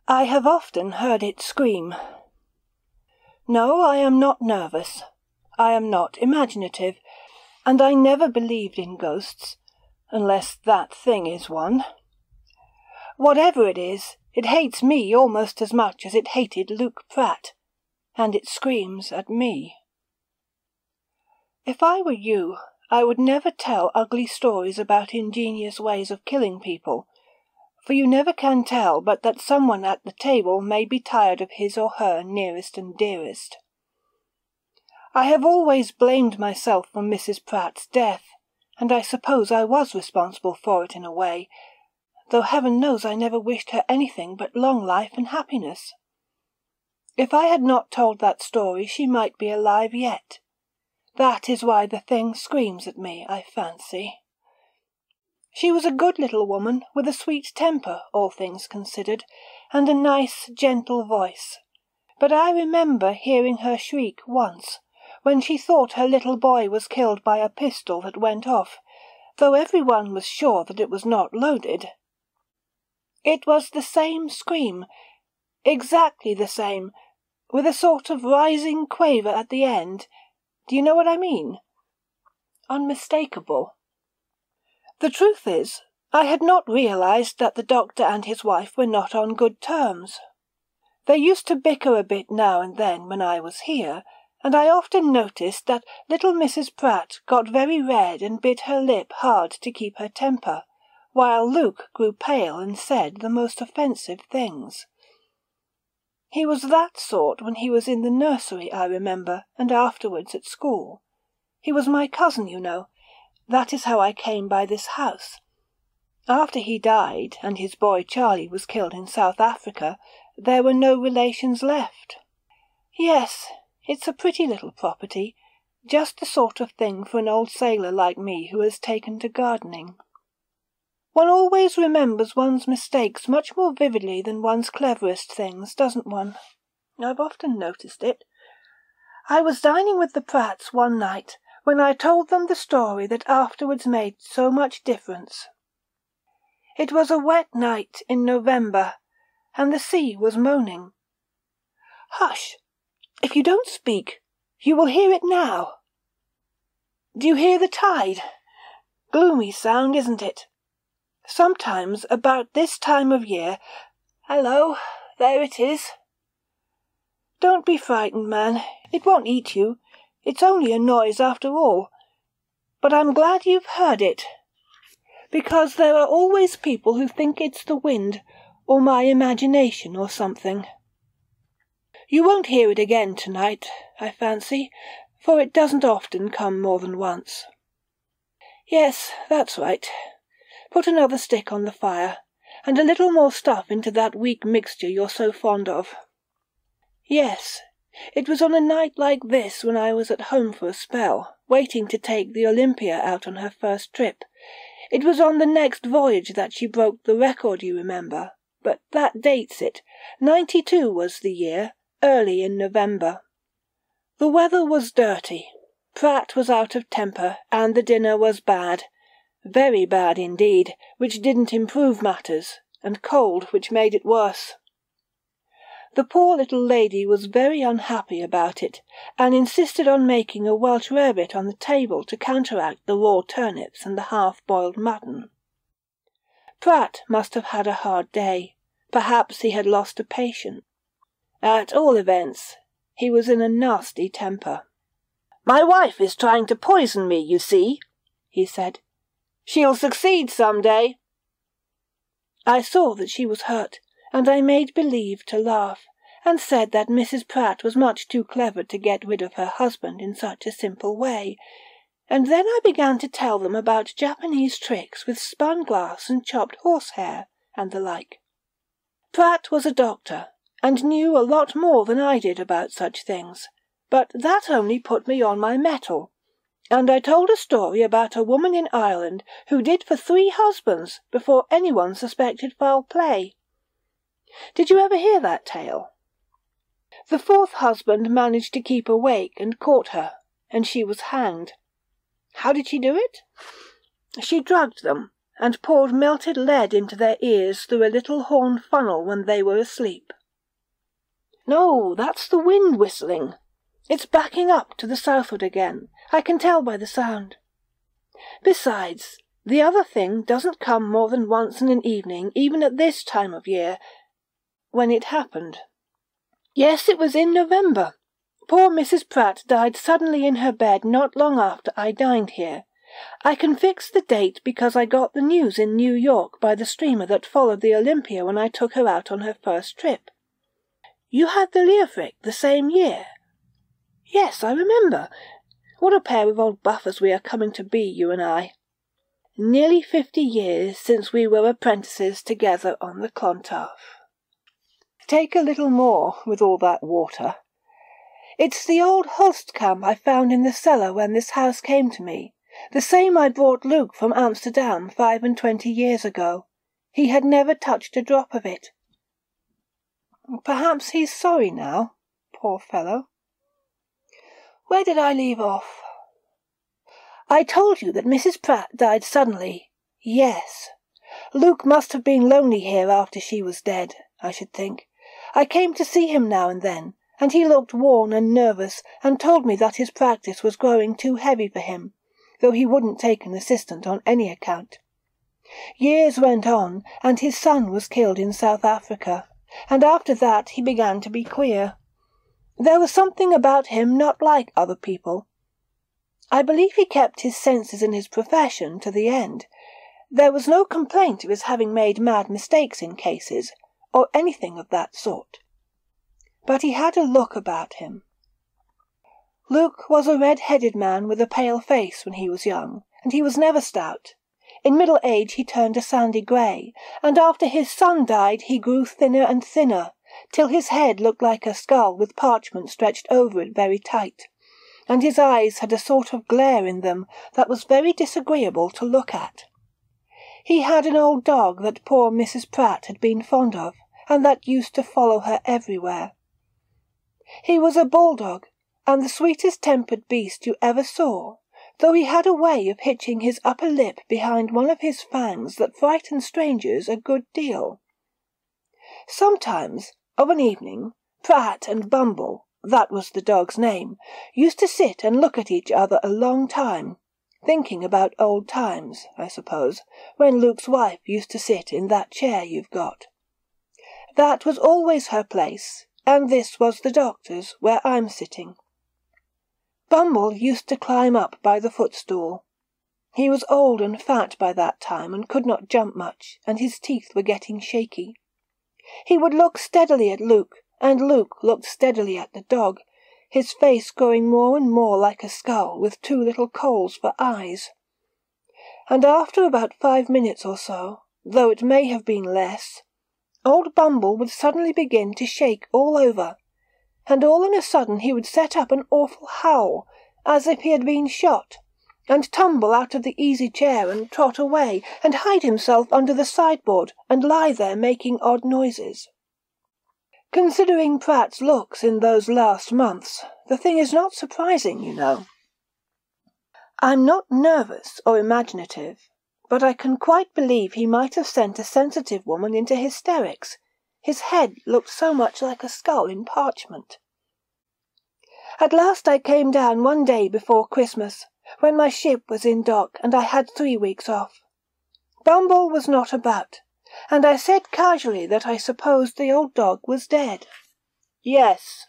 I have often heard it scream. No, I am not nervous. I am not imaginative, and I never believed in ghosts, unless that thing is one. Whatever it is, it hates me almost as much as it hated Luke Pratt, and it screams at me. If I were you, I would never tell ugly stories about ingenious ways of killing people, for you never can tell but that someone at the table may be tired of his or her nearest and dearest. I have always blamed myself for Mrs. Pratt's death, and I suppose I was responsible for it in a way, though heaven knows I never wished her anything but long life and happiness. If I had not told that story, she might be alive yet. That is why the thing screams at me, I fancy. She was a good little woman, with a sweet temper, all things considered, and a nice, gentle voice. But I remember hearing her shriek once, when she thought her little boy was killed by a pistol that went off, though everyone was sure that it was not loaded. It was the same scream, exactly the same, with a sort of rising quaver at the end. Do you know what I mean? Unmistakable. The truth is, I had not realized that the doctor and his wife were not on good terms. They used to bicker a bit now and then when I was here, and I often noticed that little Mrs. Pratt got very red and bit her lip hard to keep her temper, while Luke grew pale and said the most offensive things. He was that sort when he was in the nursery, I remember, and afterwards at school. He was my cousin, you know. That is how I came by this house. After he died, and his boy Charlie was killed in South Africa, there were no relations left. Yes, it's a pretty little property, just the sort of thing for an old sailor like me who has taken to gardening. One always remembers one's mistakes much more vividly than one's cleverest things, doesn't one? I've often noticed it. I was dining with the Pratts one night, when I told them the story that afterwards made so much difference. It was a wet night in November, and the sea was moaning. Hush! If you don't speak, you will hear it now. Do you hear the tide? Gloomy sound, isn't it? Sometimes, about this time of year— Hello, there it is. Don't be frightened, man. It won't eat you. It's only a noise after all. But I'm glad you've heard it, because there are always people who think it's the wind, or my imagination, or something. You won't hear it again tonight, I fancy, for it doesn't often come more than once. Yes, that's right. Put another stick on the fire, and a little more stuff into that weak mixture you're so fond of. Yes, it was on a night like this when I was at home for a spell, waiting to take the Olympia out on her first trip. It was on the next voyage that she broke the record, you remember, but that dates it. 92 was the year, early in November. The weather was dirty. Pratt was out of temper, and the dinner was bad. Very bad indeed, which didn't improve matters, and cold, which made it worse. The poor little lady was very unhappy about it, and insisted on making a Welsh rarebit on the table to counteract the raw turnips and the half-boiled mutton. Pratt must have had a hard day. Perhaps he had lost a patient. At all events, he was in a nasty temper. "My wife is trying to poison me, you see," he said. "She'll succeed some day." I saw that she was hurt, and I made believe to laugh, and said that Mrs. Pratt was much too clever to get rid of her husband in such a simple way, and then I began to tell them about Japanese tricks with spun glass and chopped horsehair, and the like. Pratt was a doctor, and knew a lot more than I did about such things, but that only put me on my mettle, and I told a story about a woman in Ireland who did for 3 husbands before anyone suspected foul play. Did you ever hear that tale? The 4th husband managed to keep awake and caught her, and she was hanged. How did she do it? She drugged them, and poured melted lead into their ears through a little horn funnel when they were asleep. No, that's the wind whistling. It's backing up to the southward again. I can tell by the sound. Besides, the other thing doesn't come more than once in an evening, even at this time of year, when it happened. Yes, it was in November. Poor Mrs. Pratt died suddenly in her bed not long after I dined here. I can fix the date because I got the news in New York by the steamer that followed the Olympia when I took her out on her first trip. You had the Leofric the same year? Yes, I remember. What a pair of old buffers we are coming to be, you and I. Nearly 50 years since we were apprentices together on the Clontarf. Take a little more with all that water. It's the old Hulstkamp I found in the cellar when this house came to me, the same I brought Luke from Amsterdam 25 years ago. He had never touched a drop of it. Perhaps he's sorry now, poor fellow. Where did I leave off? I told you that Mrs. Pratt died suddenly. Yes. Luke must have been lonely here after she was dead, I should think. I came to see him now and then, and he looked worn and nervous, and told me that his practice was growing too heavy for him, though he wouldn't take an assistant on any account. Years went on, and his son was killed in South Africa, and after that he began to be queer. There was something about him not like other people. I believe he kept his senses in his profession to the end. There was no complaint of his having made mad mistakes in cases, or anything of that sort. But he had a look about him. Luke was a red-headed man with a pale face when he was young, and he was never stout. In middle age he turned a sandy grey, and after his son died he grew thinner and thinner, till his head looked like a skull with parchment stretched over it very tight, and his eyes had a sort of glare in them that was very disagreeable to look at. He had an old dog that poor Mrs. Pratt had been fond of, and that used to follow her everywhere. He was a bulldog, and the sweetest-tempered beast you ever saw, though he had a way of hitching his upper lip behind one of his fangs that frightened strangers a good deal. Sometimes, of an evening, Pratt and Bumble, that was the dog's name, used to sit and look at each other a long time, thinking about old times, I suppose, when Luke's wife used to sit in that chair you've got. That was always her place, and this was the doctor's, where I'm sitting. Bumble used to climb up by the footstool. He was old and fat by that time, and could not jump much, and his teeth were getting shaky. He would look steadily at Luke, and Luke looked steadily at the dog, his face growing more and more like a skull with two little coals for eyes. And after about 5 minutes or so, though it may have been less, old Bumble would suddenly begin to shake all over, and all on a sudden he would set up an awful howl, as if he had been shot, and tumble out of the easy-chair and trot away, and hide himself under the sideboard, and lie there making odd noises. Considering Pratt's looks in those last months, the thing is not surprising, you know. I'm not nervous or imaginative, but I can quite believe he might have sent a sensitive woman into hysterics. His head looked so much like a skull in parchment. At last I came down one day before Christmas, when my ship was in dock and I had 3 weeks off. Bumble was not about, and I said casually that I supposed the old dog was dead. Yes,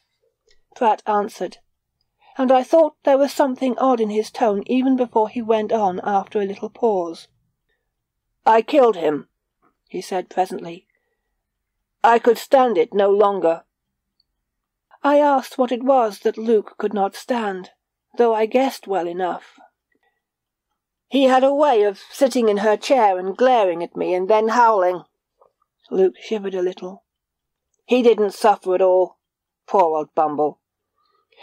Pratt answered, and I thought there was something odd in his tone even before he went on after a little pause. I killed him, he said presently. I could stand it no longer. I asked what it was that Luke could not stand, though I guessed well enough. He had a way of sitting in her chair and glaring at me and then howling. Luke shivered a little. He didn't suffer at all, poor old Bumble.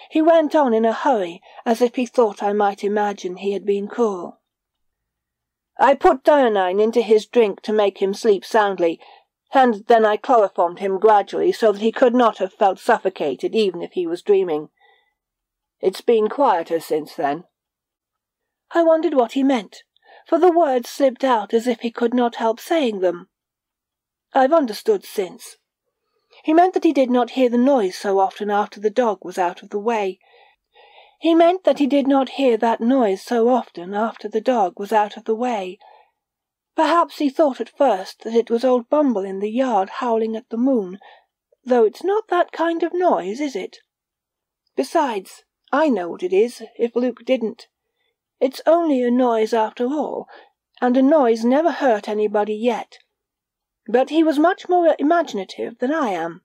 He went on in a hurry, as if he thought I might imagine he had been cruel. I put dionine into his drink to make him sleep soundly, and then I chloroformed him gradually so that he could not have felt suffocated even if he was dreaming. It's been quieter since then. I wondered what he meant, for the words slipped out as if he could not help saying them. I've understood since. He meant that he did not hear the noise so often after the dog was out of the way. He meant that he did not hear that noise so often after the dog was out of the way. Perhaps he thought at first that it was old Bumble in the yard howling at the moon, though it's not that kind of noise, is it? Besides, I know what it is, if Luke didn't. It's only a noise after all, and a noise never hurt anybody yet. But he was much more imaginative than I am.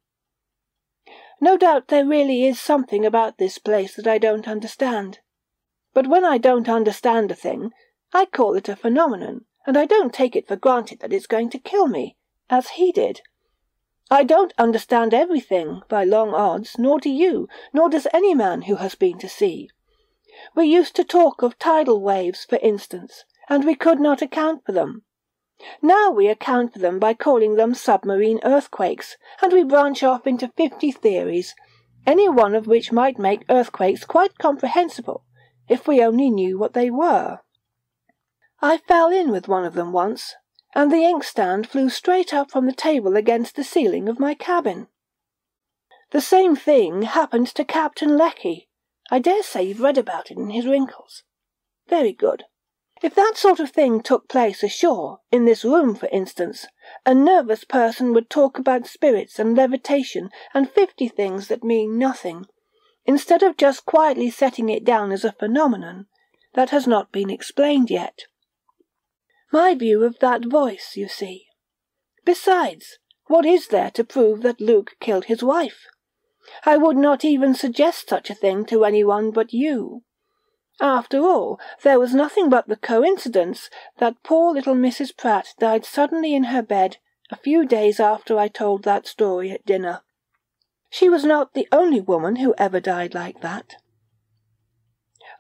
No doubt there really is something about this place that I don't understand. But when I don't understand a thing, I call it a phenomenon, and I don't take it for granted that it's going to kill me, as he did. I don't understand everything, by long odds, nor do you, nor does any man who has been to sea. We used to talk of tidal waves, for instance, and we could not account for them. Now we account for them by calling them submarine earthquakes, and we branch off into 50 theories, any one of which might make earthquakes quite comprehensible, if we only knew what they were. I fell in with one of them once, and the inkstand flew straight up from the table against the ceiling of my cabin. The same thing happened to Captain Lecky. I dare say you've read about it in his wrinkles. Very good. If that sort of thing took place ashore, in this room for instance, a nervous person would talk about spirits and levitation and 50 things that mean nothing, instead of just quietly setting it down as a phenomenon that has not been explained yet. My view of that voice, you see. Besides, what is there to prove that Luke killed his wife? I would not even suggest such a thing to anyone but you. After all, there was nothing but the coincidence that poor little Mrs. Pratt died suddenly in her bed a few days after I told that story at dinner. She was not the only woman who ever died like that.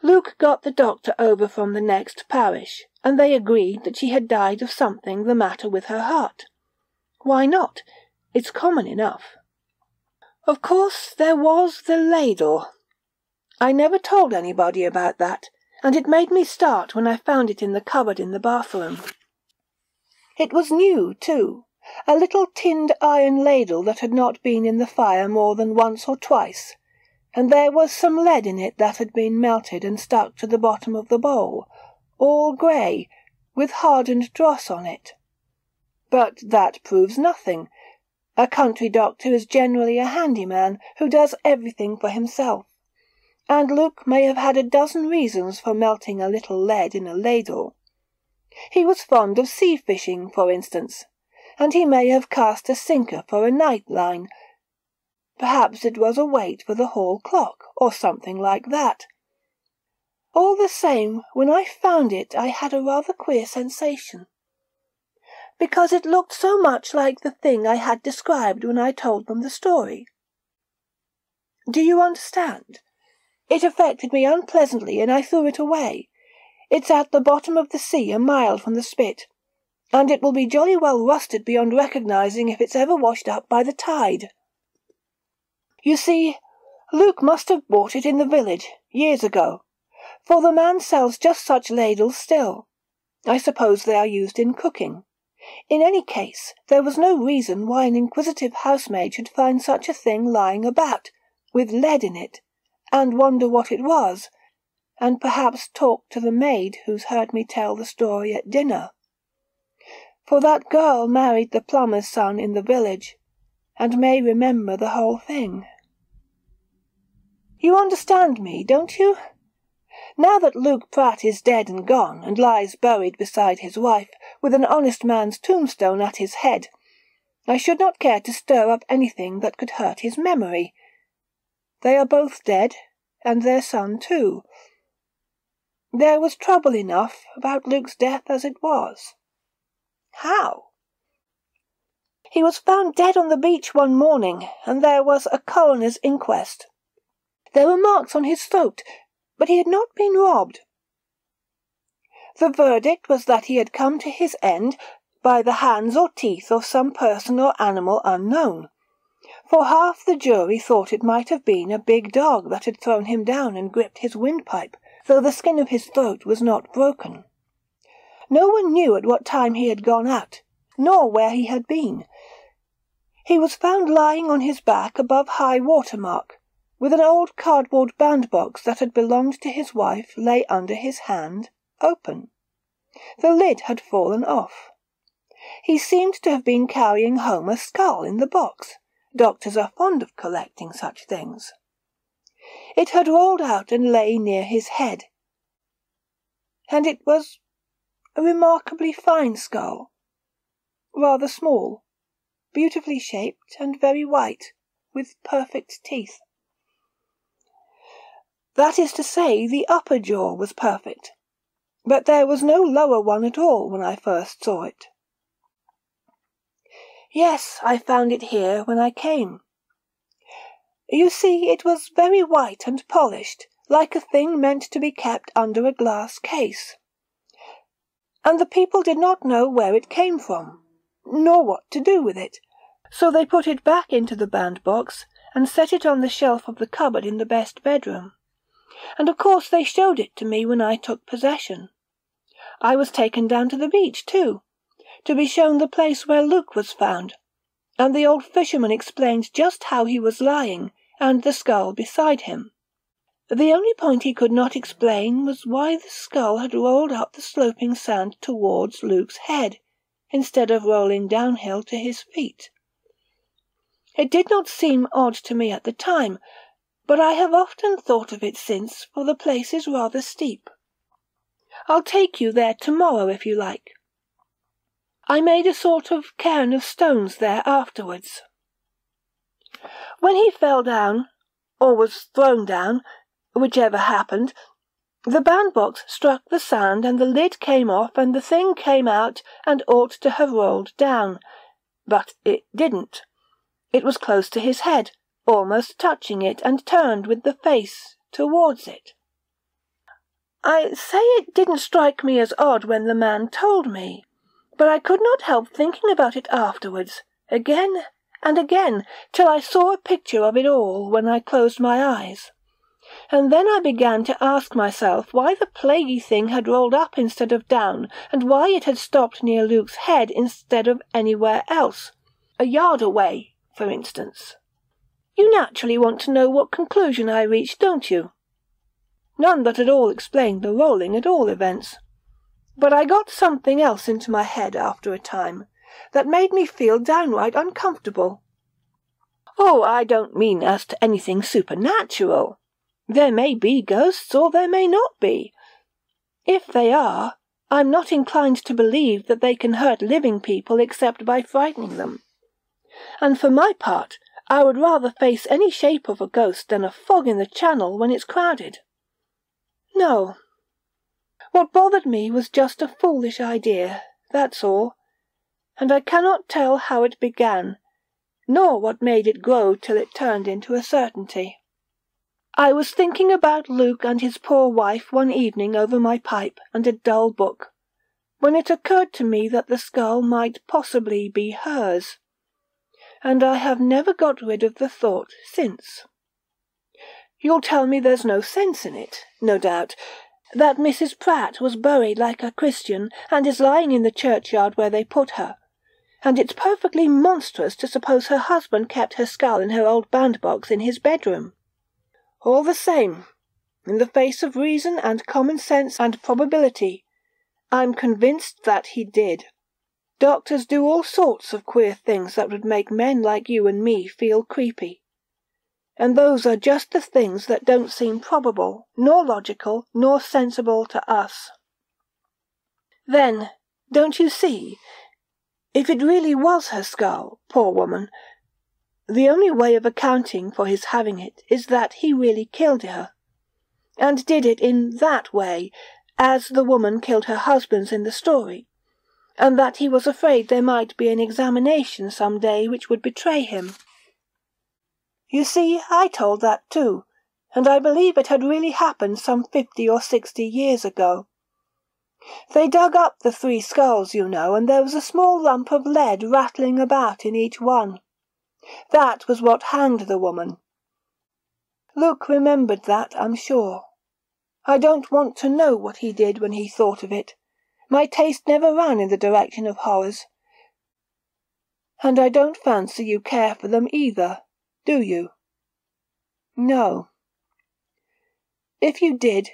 Luke got the doctor over from the next parish, and they agreed that she had died of something the matter with her heart. Why not? It's common enough. Of course, there was the ladle. I never told anybody about that, and it made me start when I found it in the cupboard in the bathroom. It was new, too, a little tinned iron ladle that had not been in the fire more than once or twice, and there was some lead in it that had been melted and stuck to the bottom of the bowl, all grey, with hardened dross on it. But that proves nothing. A country doctor is generally a handy man who does everything for himself, and Luke may have had a dozen reasons for melting a little lead in a ladle. He was fond of sea-fishing, for instance, and he may have cast a sinker for a night line. Perhaps it was a weight for the hall clock, or something like that. All the same, when I found it I had a rather queer sensation, because it looked so much like the thing I had described when I told them the story. Do you understand? It affected me unpleasantly, and I threw it away. It's at the bottom of the sea, a mile from the spit, and it will be jolly well rusted beyond recognizing if it's ever washed up by the tide. You see, Luke must have bought it in the village, years ago, for the man sells just such ladles still. I suppose they are used in cooking. In any case, there was no reason why an inquisitive housemaid should find such a thing lying about, with lead in it, and wonder what it was, and perhaps talk to the maid who's heard me tell the story at dinner. For that girl married the plumber's son in the village, and may remember the whole thing. You understand me, don't you? Now that Luke Pratt is dead and gone, and lies buried beside his wife, with an honest man's tombstone at his head, I should not care to stir up anything that could hurt his memory. They are both dead, and their son too. There was trouble enough about Luke's death as it was. How? He was found dead on the beach one morning, and there was a coroner's inquest. There were marks on his throat, but he had not been robbed. The verdict was that he had come to his end by the hands or teeth of some person or animal unknown, for half the jury thought it might have been a big dog that had thrown him down and gripped his windpipe, though the skin of his throat was not broken. No one knew at what time he had gone out, nor where he had been. He was found lying on his back above high water mark, with an old cardboard bandbox that had belonged to his wife lay under his hand, open. The lid had fallen off. He seemed to have been carrying home a skull in the box. Doctors are fond of collecting such things. It had rolled out and lay near his head, and it was a remarkably fine skull, rather small, beautifully shaped and very white, with perfect teeth. That is to say, the upper jaw was perfect, but there was no lower one at all when I first saw it. Yes, I found it here when I came. You see, it was very white and polished, like a thing meant to be kept under a glass case. And the people did not know where it came from, nor what to do with it, so they put it back into the bandbox and set it on the shelf of the cupboard in the best bedroom. And of course they showed it to me when I took possession. I was taken down to the beach, too, to be shown the place where Luke was found, and the old fisherman explained just how he was lying, and the skull beside him. The only point he could not explain was why the skull had rolled up the sloping sand towards Luke's head, instead of rolling downhill to his feet. It did not seem odd to me at the time, but I have often thought of it since, for the place is rather steep. I'll take you there tomorrow if you like. I made a sort of cairn of stones there afterwards. When he fell down, or was thrown down, whichever happened, the bandbox struck the sand and the lid came off and the thing came out and ought to have rolled down. But it didn't. It was close to his head, almost touching it, and turned with the face towards it. I say it didn't strike me as odd when the man told me, but I could not help thinking about it afterwards, again and again, till I saw a picture of it all when I closed my eyes. And then I began to ask myself why the plaguey thing had rolled up instead of down, and why it had stopped near Luke's head instead of anywhere else, a yard away, for instance. You naturally want to know what conclusion I reached, don't you? None that at all explained the rolling, at all events. But I got something else into my head after a time, that made me feel downright uncomfortable. Oh, I don't mean as to anything supernatural. There may be ghosts, or there may not be. If they are, I'm not inclined to believe that they can hurt living people except by frightening them. And for my part, I would rather face any shape of a ghost than a fog in the Channel when it's crowded. No. What bothered me was just a foolish idea, that's all, and I cannot tell how it began, nor what made it grow till it turned into a certainty. I was thinking about Luke and his poor wife one evening over my pipe and a dull book, when it occurred to me that the skull might possibly be hers, and I have never got rid of the thought since. You'll tell me there's no sense in it, no doubt, that Mrs. Pratt was buried like a Christian and is lying in the churchyard where they put her, and it's perfectly monstrous to suppose her husband kept her skull in her old bandbox in his bedroom. All the same, in the face of reason and common sense and probability, I'm convinced that he did. Doctors do all sorts of queer things that would make men like you and me feel creepy. And those are just the things that don't seem probable, nor logical, nor sensible to us. Then, don't you see, if it really was her skull, poor woman, the only way of accounting for his having it is that he really killed her, and did it in that way, as the woman killed her husbands in the story, and that he was afraid there might be an examination some day which would betray him. You see, I told that too, and I believe it had really happened some 50 or 60 years ago. They dug up the 3 skulls, you know, and there was a small lump of lead rattling about in each one. That was what hanged the woman. Luke remembered that, I'm sure. I don't want to know what he did when he thought of it, My taste never ran in the direction of horrors. And I don't fancy you care for them either, do you? No. If you did,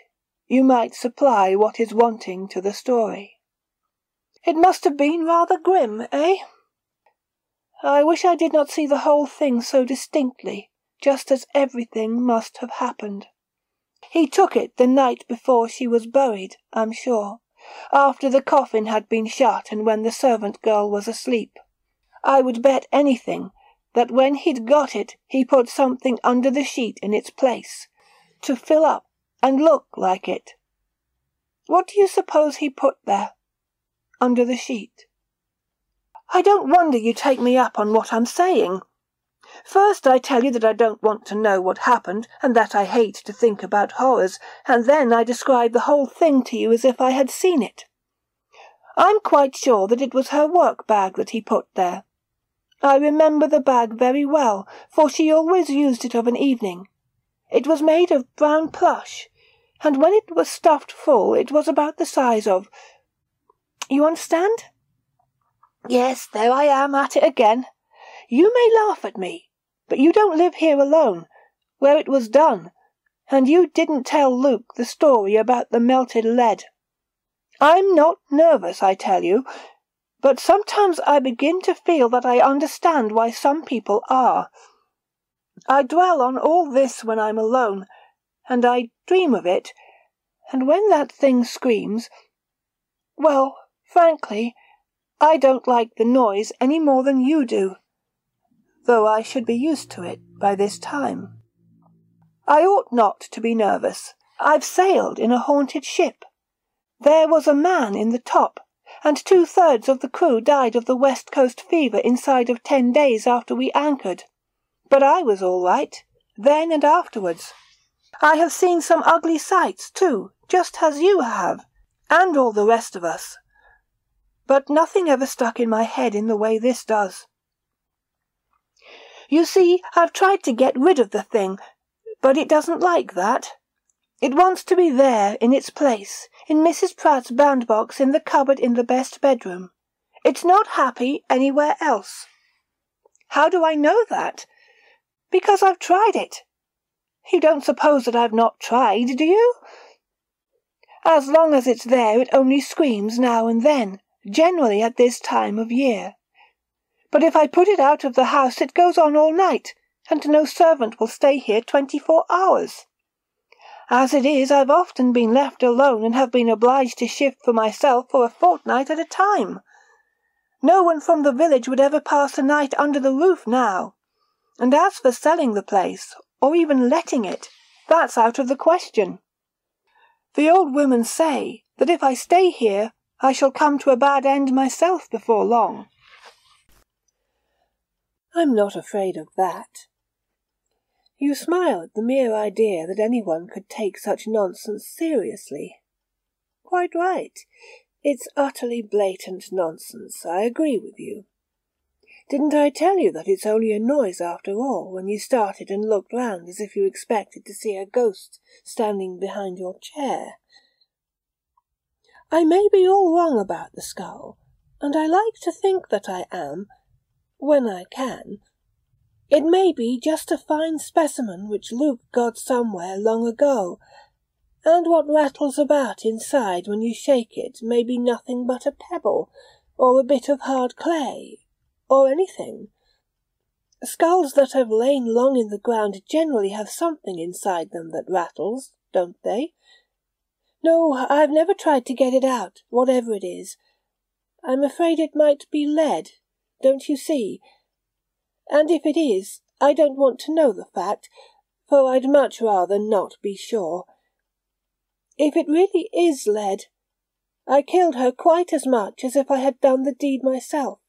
you might supply what is wanting to the story. It must have been rather grim, eh? I wish I did not see the whole thing so distinctly, just as everything must have happened. He took it the night before she was buried, I'm sure, after the coffin had been shut and when the servant girl was asleep. I would bet anything that when he'd got it he put something under the sheet in its place, to fill up and look like it. What do you suppose he put there, under the sheet? I don't wonder you take me up on what I'm saying. First I tell you that I don't want to know what happened, and that I hate to think about horrors, and then I describe the whole thing to you as if I had seen it. I'm quite sure that it was her work-bag that he put there. I remember the bag very well, for she always used it of an evening. It was made of brown plush, and when it was stuffed full it was about the size of— You understand? Yes, there I am at it again. You may laugh at me, but you don't live here alone, where it was done, and you didn't tell Luke the story about the melted lead. I'm not nervous, I tell you, but sometimes I begin to feel that I understand why some people are. I dwell on all this when I'm alone, and I dream of it, and when that thing screams— Well, frankly, I don't like the noise any more than you do, though I should be used to it by this time. I ought not to be nervous. I've sailed in a haunted ship. There was a man in the top, and 2/3 of the crew died of the West Coast fever inside of 10 days after we anchored. But I was all right, then and afterwards. I have seen some ugly sights, too, just as you have, and all the rest of us. But nothing ever stuck in my head in the way this does. You see, I've tried to get rid of the thing, but it doesn't like that. It wants to be there in its place, in Mrs. Pratt's bandbox in the cupboard in the best bedroom. It's not happy anywhere else. How do I know that? Because I've tried it. You don't suppose that I've not tried, do you? As long as it's there it only screams now and then, generally at this time of year. But if I put it out of the house it goes on all night, and no servant will stay here 24 hours. As it is, I've often been left alone and have been obliged to shift for myself for a fortnight at a time. No one from the village would ever pass a night under the roof now. And as for selling the place, or even letting it, that's out of the question. The old women say that if I stay here, I shall come to a bad end myself before long. I'm not afraid of that. You smile at the mere idea that anyone could take such nonsense seriously. Quite right. It's utterly blatant nonsense, I agree with you. Didn't I tell you that it's only a noise after all, when you started and looked round as if you expected to see a ghost standing behind your chair? I may be all wrong about the skull, and I like to think that I am, when I can. It may be just a fine specimen which Luke got somewhere long ago, and what rattles about inside when you shake it may be nothing but a pebble, or a bit of hard clay, or anything. Skulls that have lain long in the ground generally have something inside them that rattles, don't they? No, I've never tried to get it out, whatever it is. I'm afraid it might be lead, don't you see? And if it is, I don't want to know the fact, for I'd much rather not be sure. If it really is lead, I killed her quite as much as if I had done the deed myself.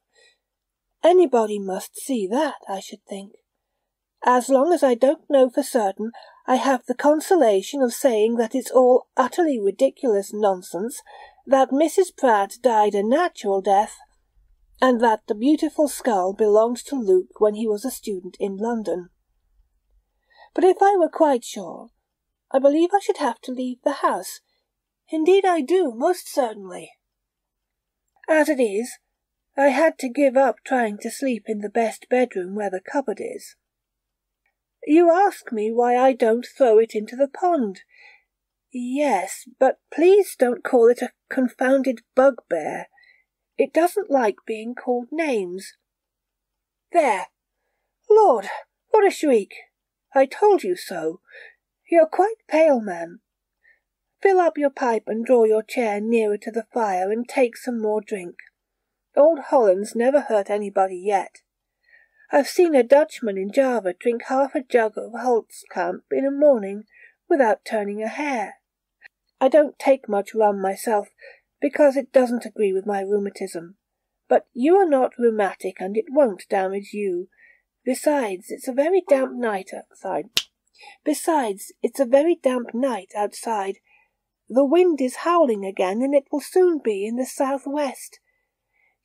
Anybody must see that, I should think. As long as I don't know for certain, I have the consolation of saying that it's all utterly ridiculous nonsense, that Mrs. Pratt died a natural death, and that the beautiful skull belonged to Luke when he was a student in London. But if I were quite sure, I believe I should have to leave the house. Indeed I do, most certainly. As it is, I had to give up trying to sleep in the best bedroom where the cupboard is. You ask me why I don't throw it into the pond. Yes, but please don't call it a confounded bugbear. It doesn't like being called names. There! Lord, what a shriek! I told you so. You're quite pale, ma'am. Fill up your pipe and draw your chair nearer to the fire and take some more drink. Old Holland's never hurt anybody yet. I've seen a Dutchman in Java drink half a jug of Holtzkamp in a morning without turning a hair. I don't take much rum myself, because it doesn't agree with my rheumatism. But you are not rheumatic, and it won't damage you. Besides, it's a very damp night outside. The wind is howling again, and it will soon be in the southwest.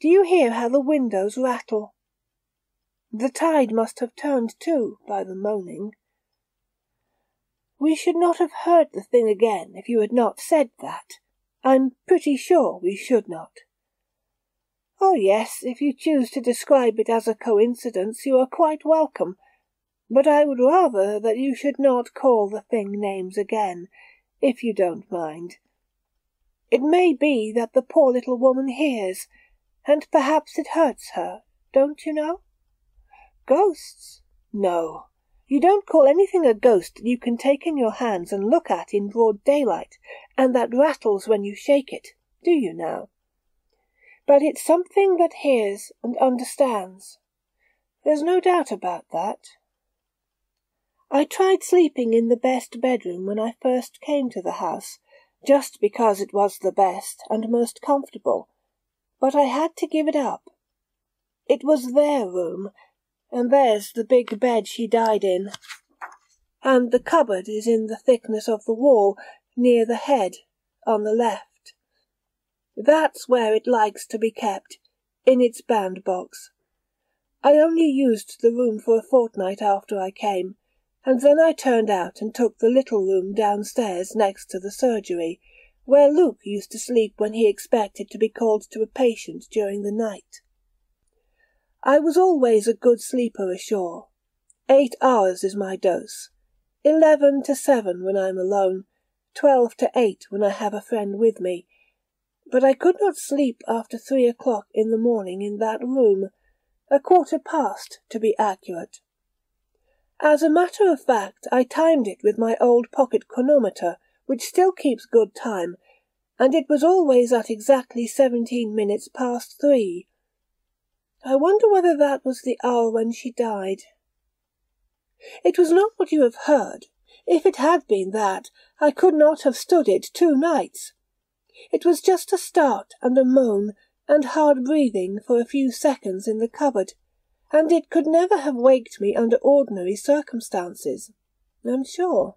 Do you hear how the windows rattle? The tide must have turned too, by the moaning. We should not have heard the thing again if you had not said that. I'm pretty sure we should not. Oh yes, if you choose to describe it as a coincidence, you are quite welcome, but I would rather that you should not call the thing names again, if you don't mind. It may be that the poor little woman hears, and perhaps it hurts her, don't you know? Ghosts? No. You don't call anything a ghost that you can take in your hands and look at in broad daylight, and that rattles when you shake it, do you now? But it's something that hears and understands. There's no doubt about that. I tried sleeping in the best bedroom when I first came to the house, just because it was the best and most comfortable, but I had to give it up. It was their room, and there's the big bed she died in, and the cupboard is in the thickness of the wall, near the head, on the left. That's where it likes to be kept, in its bandbox. I only used the room for a fortnight after I came, and then I turned out and took the little room downstairs next to the surgery, where Luke used to sleep when he expected to be called to a patient during the night. I was always a good sleeper ashore. 8 hours is my dose. 11 to 7 when I'm alone, 12 to 8 when I have a friend with me. But I could not sleep after 3 o'clock in the morning in that room, 1:15 to be accurate. As a matter of fact, I timed it with my old pocket chronometer, which still keeps good time, and it was always at exactly 17 minutes past 3. I wonder whether that was the hour when she died. It was not what you have heard. If it had been that, I could not have stood it 2 nights. It was just a start and a moan and hard breathing for a few seconds in the cupboard, and it could never have waked me under ordinary circumstances, I'm sure.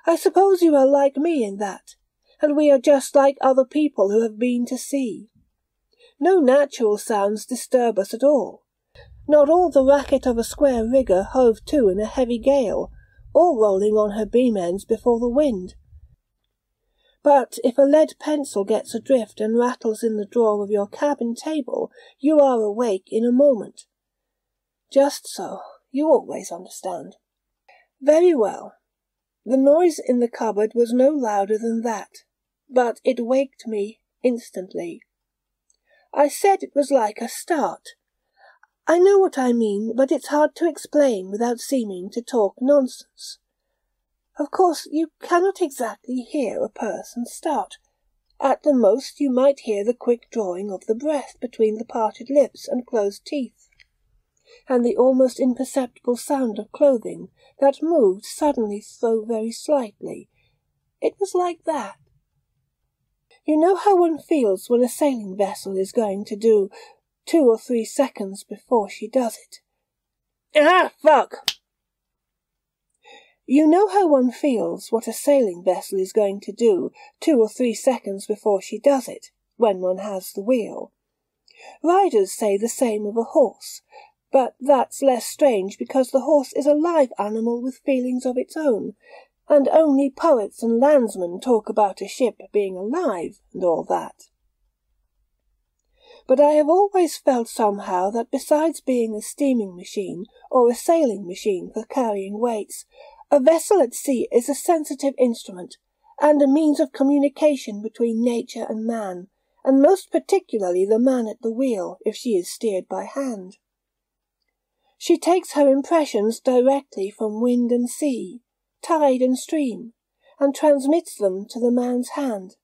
I suppose you are like me in that, and we are just like other people who have been to sea. No natural sounds disturb us at all. Not all the racket of a square rigger hove to in a heavy gale, or rolling on her beam ends before the wind. But if a lead pencil gets adrift and rattles in the drawer of your cabin table, you are awake in a moment. Just so. You always understand. Very well. The noise in the cupboard was no louder than that, but it waked me instantly. I said it was like a start. I know what I mean, but it's hard to explain without seeming to talk nonsense. Of course, you cannot exactly hear a person start. At the most you might hear the quick drawing of the breath between the parted lips and closed teeth, and the almost imperceptible sound of clothing that moved suddenly so very slightly. It was like that. You know how one feels when a sailing vessel is going to do 2 or 3 seconds before she does it. Ah, fuck! You know how one feels what a sailing vessel is going to do 2 or 3 seconds before she does it, when one has the wheel. Riders say the same of a horse, but that's less strange because the horse is a live animal with feelings of its own, and only poets and landsmen talk about a ship being alive and all that. but I have always felt somehow that besides being a steaming machine or a sailing machine for carrying weights, a vessel at sea is a sensitive instrument and a means of communication between nature and man, and most particularly the man at the wheel, if she is steered by hand. She takes her impressions directly from wind and sea, tide and stream, and transmits them to the man's hand,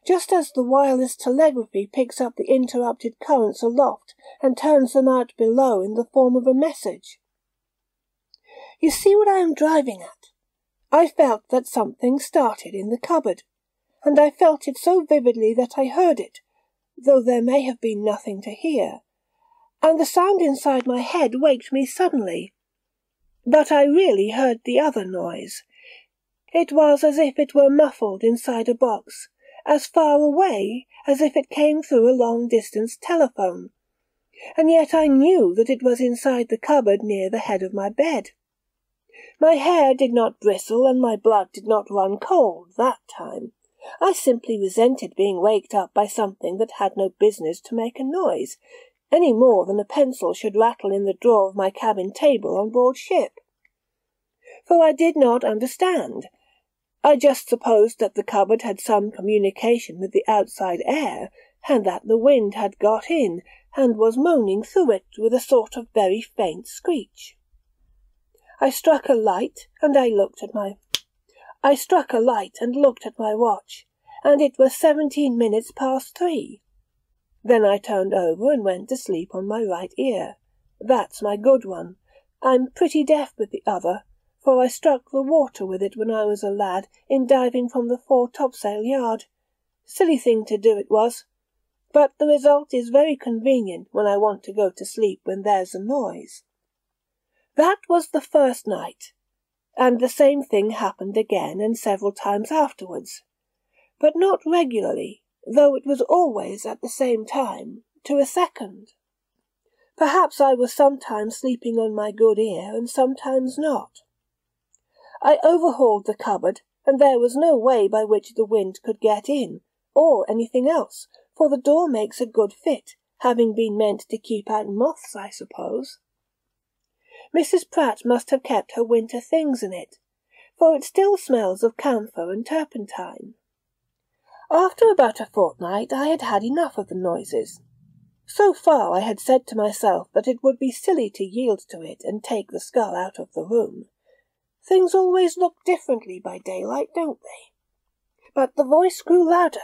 just as the wireless telegraphy picks up the interrupted currents aloft and turns them out below in the form of a message. You see what I am driving at? I felt that something started in the cupboard, and I felt it so vividly that I heard it, though there may have been nothing to hear, and the sound inside my head waked me suddenly. But I really heard the other noise. It was as if it were muffled inside a box, as far away as if it came through a long-distance telephone, and yet I knew that it was inside the cupboard near the head of my bed. My hair did not bristle and my blood did not run cold that time. I simply resented being waked up by something that had no business to make a noise, any more than a pencil should rattle in the drawer of my cabin table on board ship. For I did not understand. I just supposed that the cupboard had some communication with the outside air, and that the wind had got in, and was moaning through it with a sort of very faint screech. I struck a light, and looked at my watch, and it was 17 minutes past 3. Then I turned over and went to sleep on my right ear. That's my good one. I'm pretty deaf with the other, for I struck the water with it when I was a lad in diving from the fore topsail yard. Silly thing to do it was, but the result is very convenient when I want to go to sleep when there's a noise. That was the first night, and the same thing happened again and several times afterwards, but not regularly, though it was always at the same time, to a second. Perhaps I was sometimes sleeping on my good ear and sometimes not. I overhauled the cupboard, and there was no way by which the wind could get in, or anything else, for the door makes a good fit, having been meant to keep out moths, I suppose. Mrs. Pratt must have kept her winter things in it, for it still smells of camphor and turpentine. After about a fortnight I had had enough of the noises. So far I had said to myself that it would be silly to yield to it and take the skull out of the room. Things always look differently by daylight, don't they? But the voice grew louder,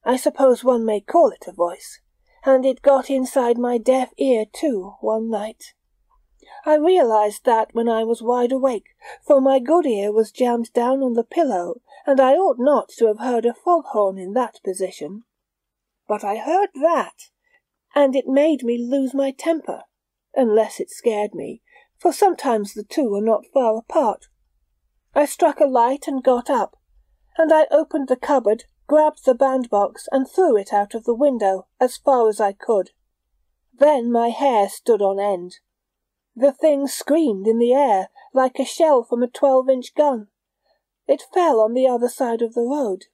I suppose one may call it a voice, and it got inside my deaf ear too one night. I realized that when I was wide awake, for my good ear was jammed down on the pillow, and I ought not to have heard a foghorn in that position. But I heard that, and it made me lose my temper, unless it scared me, for sometimes the two are not far apart. I struck a light and got up, and I opened the cupboard, grabbed the bandbox, and threw it out of the window as far as I could. Then my hair stood on end. The thing screamed in the air, like a shell from a 12-inch gun. It fell on the other side of the road.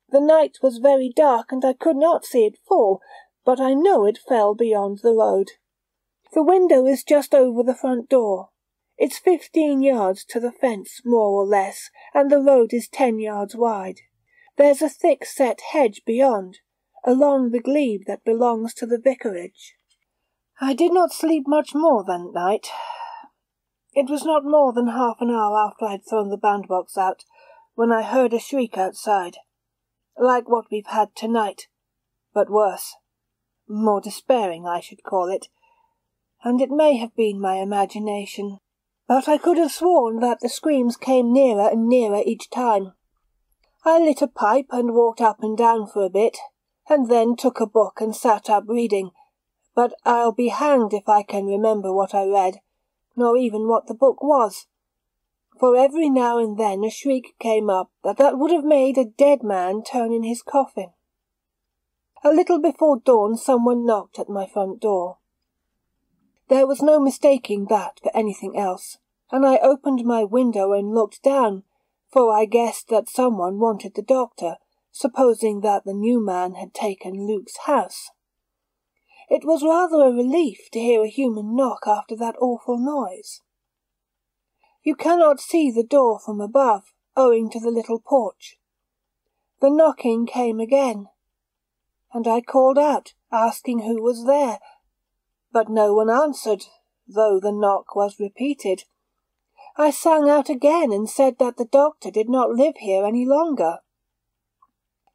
The night was very dark, and I could not see it fall, but I know it fell beyond the road. The window is just over the front door. It's 15 yards to the fence, more or less, and the road is 10 yards wide. There's a thick-set hedge beyond, along the glebe that belongs to the vicarage. I did not sleep much more that night. It was not more than half an hour after I had thrown the bandbox out, when I heard a shriek outside, like what we've had tonight, but worse, more despairing, I should call it, and it may have been my imagination, but I could have sworn that the screams came nearer and nearer each time. I lit a pipe and walked up and down for a bit, and then took a book and sat up reading, but I'll be hanged if I can remember what I read, nor even what the book was, for every now and then a shriek came up that would have made a dead man turn in his coffin. A little before dawn someone knocked at my front door. There was no mistaking that for anything else, and I opened my window and looked down, for I guessed that someone wanted the doctor, supposing that the new man had taken Luke's house. It was rather a relief to hear a human knock after that awful noise. You cannot see the door from above, owing to the little porch. The knocking came again, and I called out, asking who was there, but no one answered, though the knock was repeated. I sang out again and said that the doctor did not live here any longer.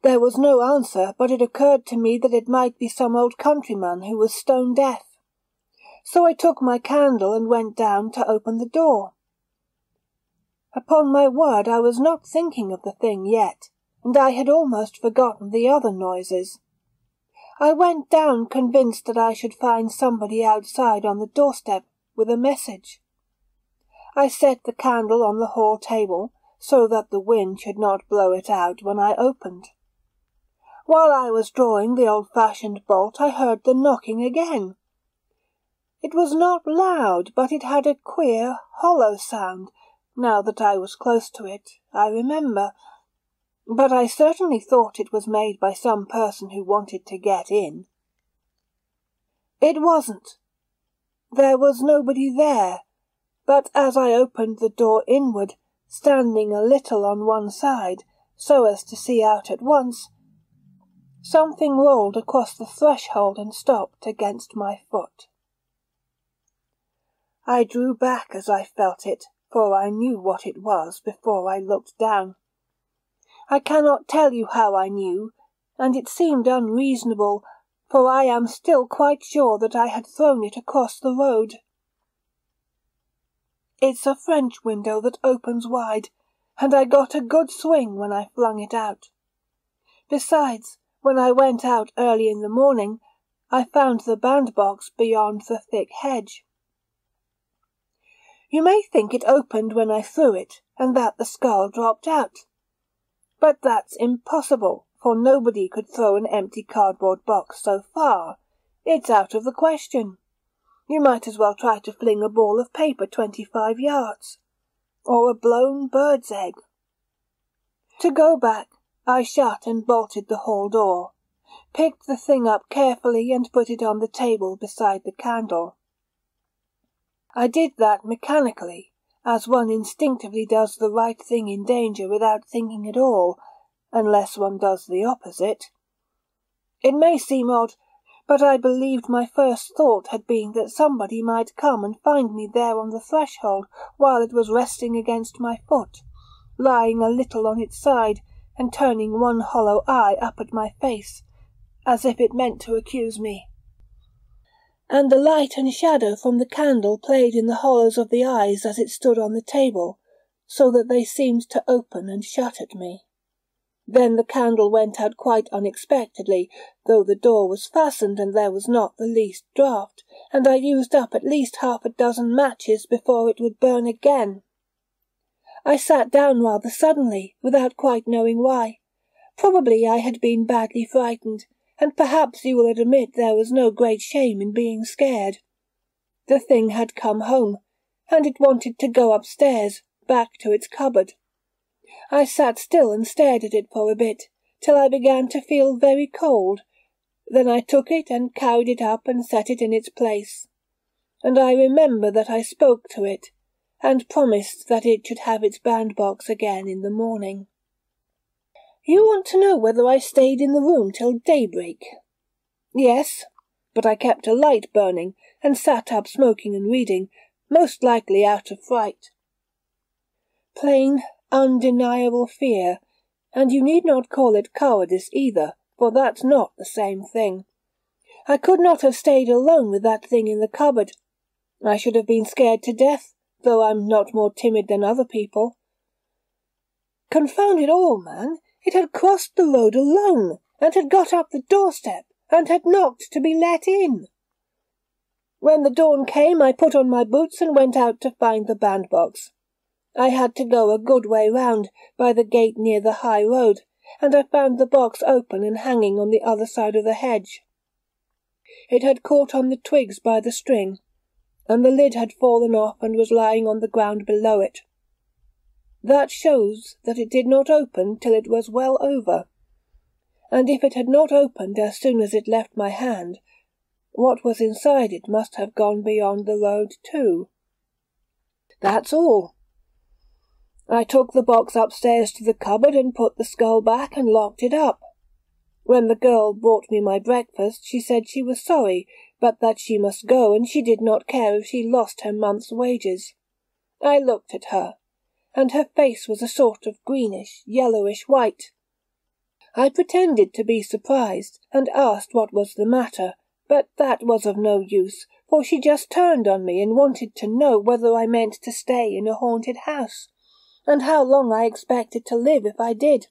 There was no answer, but it occurred to me that it might be some old countryman who was stone deaf. So I took my candle and went down to open the door. Upon my word, I was not thinking of the thing yet, and I had almost forgotten the other noises. I went down convinced that I should find somebody outside on the doorstep with a message. I set the candle on the hall table so that the wind should not blow it out when I opened. While I was drawing the old-fashioned bolt, I heard the knocking again. It was not loud, but it had a queer, hollow sound. Now that I was close to it, I remember. But I certainly thought it was made by some person who wanted to get in. It wasn't. There was nobody there, but as I opened the door inward, standing a little on one side, so as to see out at once, something rolled across the threshold and stopped against my foot. I drew back as I felt it, for I knew what it was before I looked down. I cannot tell you how I knew, and it seemed unreasonable, for I am still quite sure that I had thrown it across the road. It's a French window that opens wide, and I got a good swing when I flung it out. Besides, when I went out early in the morning, I found the bandbox beyond the thick hedge. You may think it opened when I threw it, and that the skull dropped out. But that's impossible, for nobody could throw an empty cardboard box so far. It's out of the question. You might as well try to fling a ball of paper 25 yards, or a blown bird's egg. To go back, I shut and bolted the hall door, picked the thing up carefully and put it on the table beside the candle. I did that mechanically, as one instinctively does the right thing in danger without thinking at all, unless one does the opposite. It may seem odd, but I believed my first thought had been that somebody might come and find me there on the threshold while it was resting against my foot, lying a little on its side and turning one hollow eye up at my face, as if it meant to accuse me. And the light and shadow from the candle played in the hollows of the eyes as it stood on the table, so that they seemed to open and shut at me. Then the candle went out quite unexpectedly, though the door was fastened and there was not the least draught, and I used up at least 6 matches before it would burn again. I sat down rather suddenly, without quite knowing why. Probably I had been badly frightened, and perhaps you will admit there was no great shame in being scared. The thing had come home, and it wanted to go upstairs, back to its cupboard. I sat still and stared at it for a bit, till I began to feel very cold. Then I took it and carried it up and set it in its place. And I remember that I spoke to it, and promised that it should have its bandbox again in the morning. You want to know whether I stayed in the room till daybreak? Yes, but I kept a light burning, and sat up smoking and reading, most likely out of fright. Plain, undeniable fear, and you need not call it cowardice either, for that's not the same thing. I could not have stayed alone with that thing in the cupboard. I should have been scared to death, though I'm not more timid than other people. Confound it all, man, it had crossed the road alone, and had got up the doorstep, and had knocked to be let in. When the dawn came, I put on my boots and went out to find the bandbox. I had to go a good way round, by the gate near the high road, and I found the box open and hanging on the other side of the hedge. It had caught on the twigs by the string, and the lid had fallen off and was lying on the ground below it. That shows that it did not open till it was well over, and if it had not opened as soon as it left my hand, What was inside it must have gone beyond the road too. That's all. I took the box upstairs to the cupboard and put the skull back and locked it up. When the girl brought me my breakfast, she said she was sorry, but that she must go, and she did not care if she lost her month's wages. I looked at her, and her face was a sort of greenish, yellowish white. I pretended to be surprised, and asked what was the matter, but that was of no use, for she just turned on me and wanted to know whether I meant to stay in a haunted house, and how long I expected to live if I did.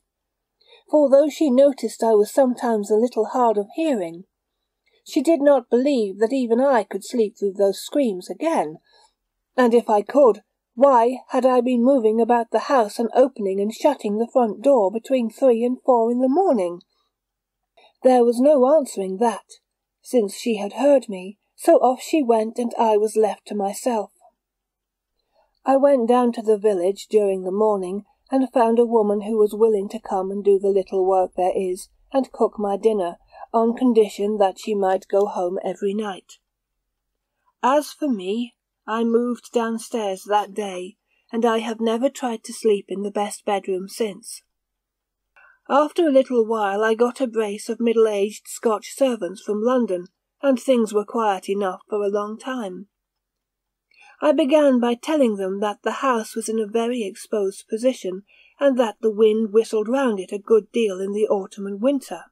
For though she noticed I was sometimes a little hard of hearing, she did not believe that even I could sleep through those screams again, and if I could, why had I been moving about the house and opening and shutting the front door between 3 and 4 in the morning? There was no answering that, since she had heard me, so off she went and I was left to myself. I went down to the village during the morning and found a woman who was willing to come and do the little work there is, and cook my dinner, on condition that she might go home every night. As for me, I moved downstairs that day, and I have never tried to sleep in the best bedroom since. After a little while I got a brace of middle-aged Scotch servants from London, and things were quiet enough for a long time. I began by telling them that the house was in a very exposed position, and that the wind whistled round it a good deal in the autumn and winter,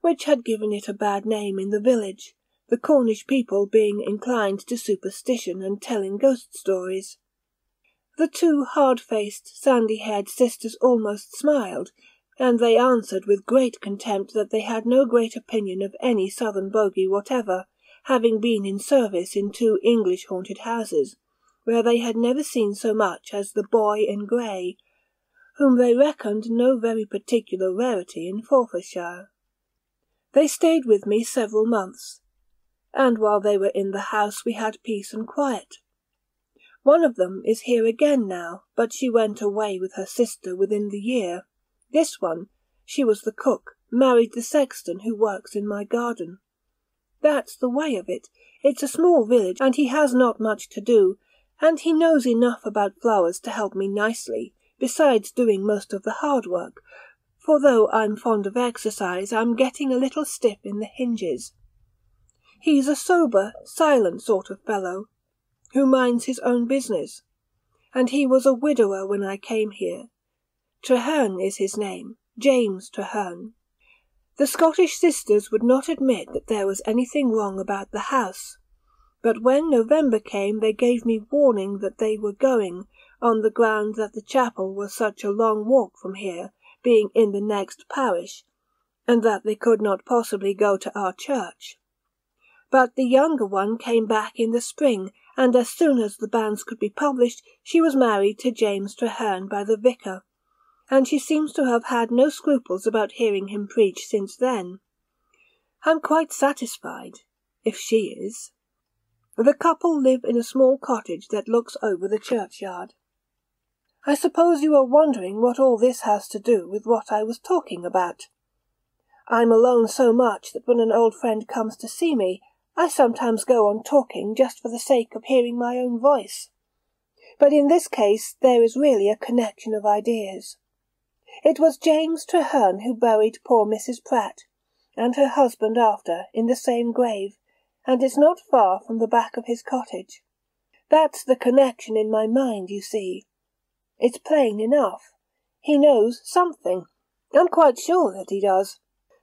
which had given it a bad name in the village, the Cornish people being inclined to superstition and telling ghost stories. The 2 hard-faced, sandy-haired sisters almost smiled, and they answered with great contempt that they had no great opinion of any southern bogey whatever, having been in service in 2 English haunted houses, where they had never seen so much as the boy in grey, whom they reckoned no very particular rarity in Forfarshire. They stayed with me several months, and while they were in the house we had peace and quiet. One of them is here again now, but she went away with her sister within the year. This one, she was the cook, married the sexton who works in my garden. That's the way of it. It's a small village, and he has not much to do, and he knows enough about flowers to help me nicely, besides doing most of the hard work, for though I'm fond of exercise, I'm getting a little stiff in the hinges. He's a sober, silent sort of fellow, who minds his own business, and he was a widower when I came here. Treherne is his name, James Treherne. The Scottish sisters would not admit that there was anything wrong about the house, but when November came they gave me warning that they were going, on the ground that the chapel was such a long walk from here, being in the next parish, and that they could not possibly go to our church. But the younger one came back in the spring, and as soon as the banns could be published, she was married to James Treherne by the vicar, and she seems to have had no scruples about hearing him preach since then. I'm quite satisfied, if she is. The couple live in a small cottage that looks over the churchyard. I suppose you are wondering what all this has to do with what I was talking about. I'm alone so much that when an old friend comes to see me, I sometimes go on talking just for the sake of hearing my own voice. But in this case there is really a connection of ideas. It was James Treherne who buried poor Mrs. Pratt, and her husband after, in the same grave, and it's not far from the back of his cottage. That's the connection in my mind, you see. It's plain enough. He knows something. I'm quite sure that he does,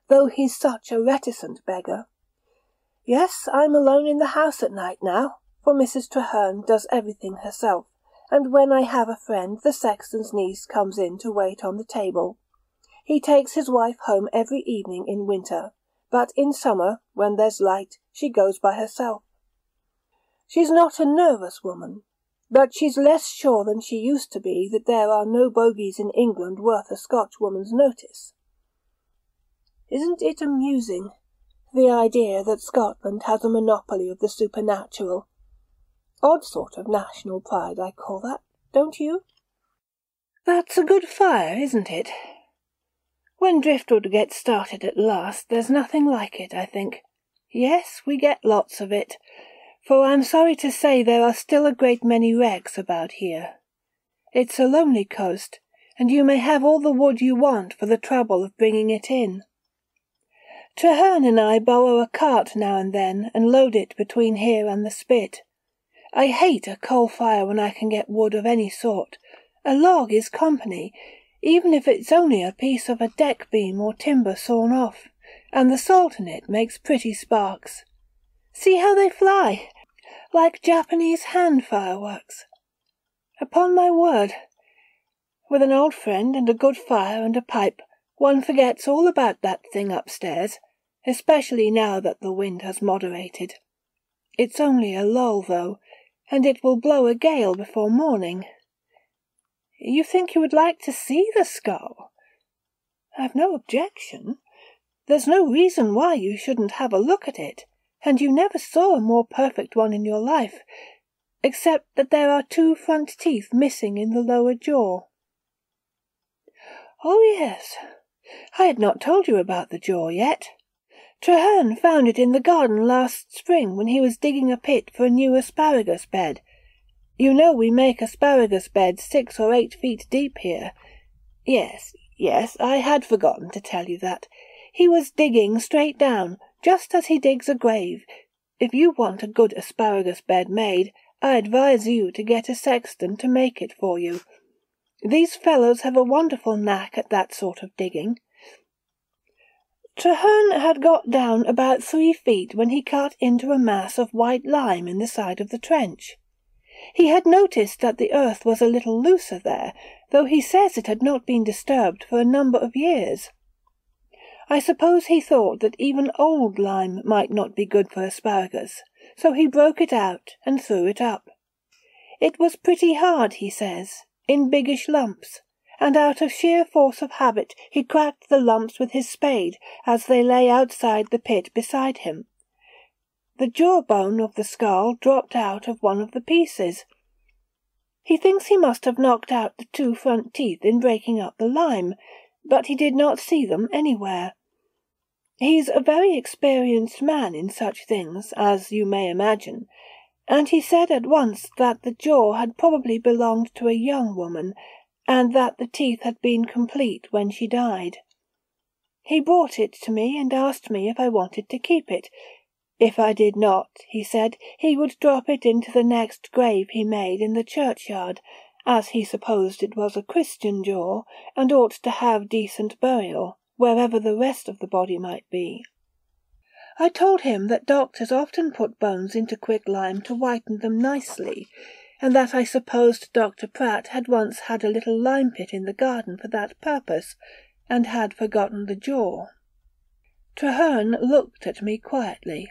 though he's such a reticent beggar. Yes, I'm alone in the house at night now, for Mrs. Treherne does everything herself, and when I have a friend, the sexton's niece comes in to wait on the table. He takes his wife home every evening in winter, but in summer, when there's light, she goes by herself. She's not a nervous woman, but she's less sure than she used to be that there are no bogies in England worth a Scotchwoman's notice. Isn't it amusing, the idea that Scotland has a monopoly of the supernatural? Odd sort of national pride, I call that, don't you? That's a good fire, isn't it? When driftwood gets started at last, there's nothing like it, I think. Yes, we get lots of it, for I'm sorry to say there are still a great many wrecks about here. It's a lonely coast, and you may have all the wood you want for the trouble of bringing it in. Traherne and I borrow a cart now and then and load it between here and the spit. I hate a coal fire when I can get wood of any sort. A log is company, even if it's only a piece of a deck beam or timber sawn off, and the salt in it makes pretty sparks. See how they fly, like Japanese hand fireworks. Upon my word, with an old friend and a good fire and a pipe, one forgets all about that thing upstairs, especially now that the wind has moderated. It's only a lull, though, and it will blow a gale before morning. You think you would like to see the skull? I've no objection. There's no reason why you shouldn't have a look at it, and you never saw a more perfect one in your life, except that there are 2 front teeth missing in the lower jaw. Oh, yes. I had not told you about the jaw yet. Traherne found it in the garden last spring when he was digging a pit for a new asparagus bed. You know we make asparagus beds 6 or 8 feet deep here. Yes, I had forgotten to tell you that. He was digging straight down, just as he digs a grave. If you want a good asparagus bed made, I advise you to get a sexton to make it for you. These fellows have a wonderful knack at that sort of digging. Traherne had got down about 3 feet when he cut into a mass of white lime in the side of the trench. He had noticed that the earth was a little looser there, though he says it had not been disturbed for a number of years. I suppose he thought that even old lime might not be good for asparagus, so he broke it out and threw it up. It was pretty hard, he says, in biggish lumps, and out of sheer force of habit he cracked the lumps with his spade as they lay outside the pit beside him. The jawbone of the skull dropped out of one of the pieces. He thinks he must have knocked out the 2 front teeth in breaking up the lime, but he did not see them anywhere. He's a very experienced man in such things, as you may imagine, and he said at once that the jaw had probably belonged to a young woman, and that the teeth had been complete when she died. He brought it to me and asked me if I wanted to keep it. If I did not, he said, he would drop it into the next grave he made in the churchyard, as he supposed it was a Christian jaw, and ought to have decent burial, wherever the rest of the body might be. I told him that doctors often put bones into quicklime to whiten them nicely, and that I supposed Dr. Pratt had once had a little lime pit in the garden for that purpose, and had forgotten the jaw. Traherne looked at me quietly.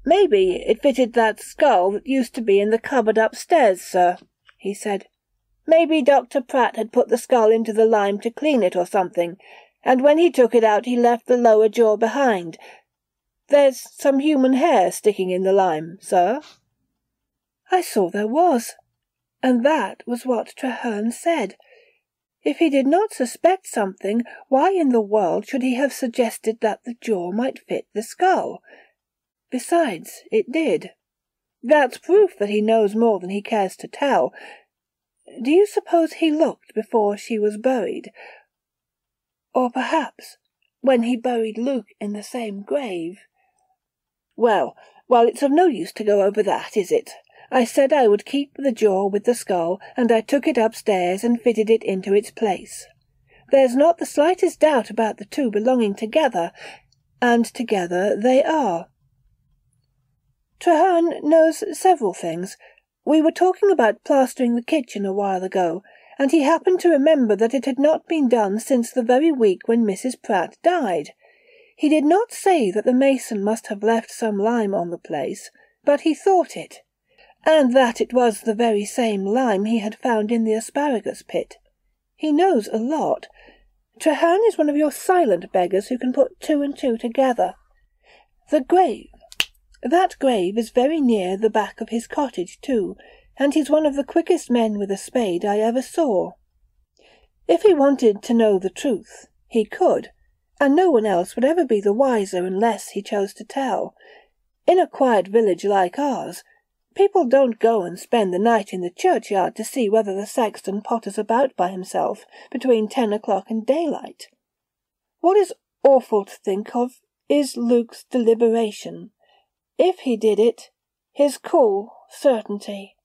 "Maybe it fitted that skull that used to be in the cupboard upstairs, sir," he said. "Maybe Dr. Pratt had put the skull into the lime to clean it or something, and when he took it out he left the lower jaw behind. There's some human hair sticking in the lime, sir." I saw there was, and that was what Traherne said. If he did not suspect something, why in the world should he have suggested that the jaw might fit the skull? Besides, it did. That's proof that he knows more than he cares to tell. Do you suppose he looked before she was buried? Or perhaps when he buried Luke in the same grave? Well, it's of no use to go over that, is it? I said I would keep the jaw with the skull, and I took it upstairs and fitted it into its place. There's not the slightest doubt about the 2 belonging together, and together they are. Traherne knows several things. We were talking about plastering the kitchen a while ago, and he happened to remember that it had not been done since the very week when Mrs. Pratt died. He did not say that the mason must have left some lime on the place, but he thought it, and that it was the very same lime he had found in the asparagus pit. He knows a lot. Traherne is one of your silent beggars who can put 2 and 2 together. That grave is very near the back of his cottage, too, and he's one of the quickest men with a spade I ever saw. If he wanted to know the truth, he could, and no one else would ever be the wiser unless he chose to tell. In a quiet village like ours, people don't go and spend the night in the churchyard to see whether the sexton potters about by himself between 10 o'clock and daylight. What is awful to think of is Luke's deliberation. If he did it, his cool certainty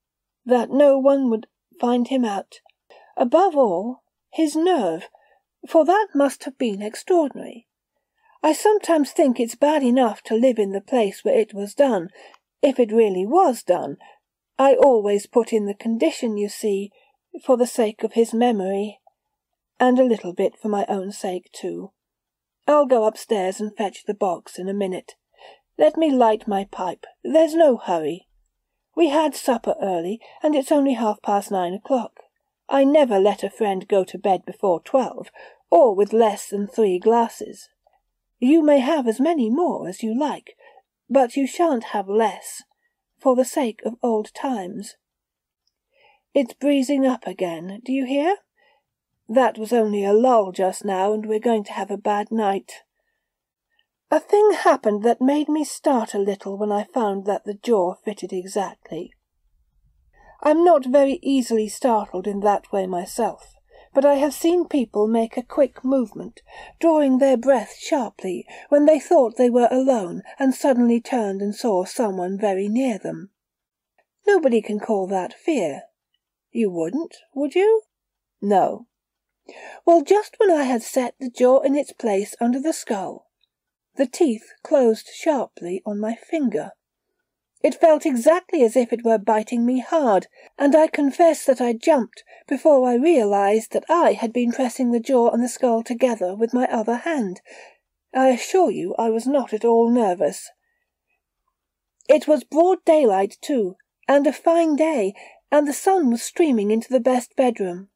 that no one would find him out. Above all, his nerve, for that must have been extraordinary. I sometimes think it's bad enough to live in the place where it was done, if it really was done. I always put in the condition, you see, for the sake of his memory, and a little bit for my own sake too. I'll go upstairs and fetch the box in a minute. Let me light my pipe. There's no hurry. We had supper early, and it's only 9:30 o'clock. I never let a friend go to bed before 12, or with less than 3 glasses. You may have as many more as you like, but you shan't have less, for the sake of old times. It's breezing up again, do you hear? That was only a lull just now, and we're going to have a bad night. A thing happened that made me start a little when I found that the jaw fitted exactly. I'm not very easily startled in that way myself, but I have seen people make a quick movement, drawing their breath sharply, when they thought they were alone and suddenly turned and saw someone very near them. Nobody can call that fear. You wouldn't, would you? No. Well, just when I had set the jaw in its place under the skull, the teeth closed sharply on my finger. It felt exactly as if it were biting me hard, and I confess that I jumped before I realized that I had been pressing the jaw and the skull together with my other hand. I assure you I was not at all nervous. It was broad daylight, too, and a fine day, and the sun was streaming into the best bedroom.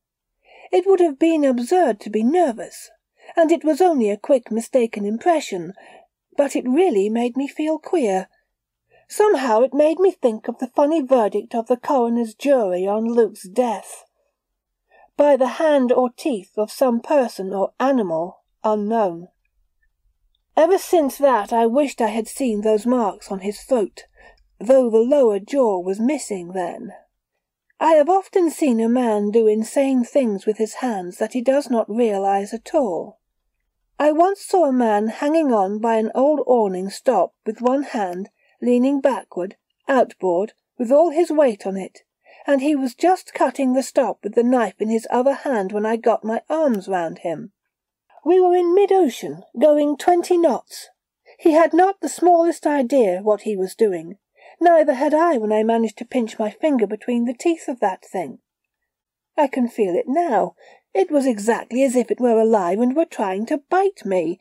It would have been absurd to be nervous, and it was only a quick mistaken impression, but it really made me feel queer. Somehow it made me think of the funny verdict of the coroner's jury on Luke's death. By the hand or teeth of some person or animal unknown. Ever since that I wished I had seen those marks on his throat, though the lower jaw was missing then. I have often seen a man do insane things with his hands that he does not realize at all. I once saw a man hanging on by an old awning stop with one hand, leaning backward, outboard, with all his weight on it, and he was just cutting the stop with the knife in his other hand when I got my arms round him. We were in mid-ocean, going 20 knots. He had not the smallest idea what he was doing. Neither had I when I managed to pinch my finger between the teeth of that thing. I can feel it now. It was exactly as if it were alive and were trying to bite me.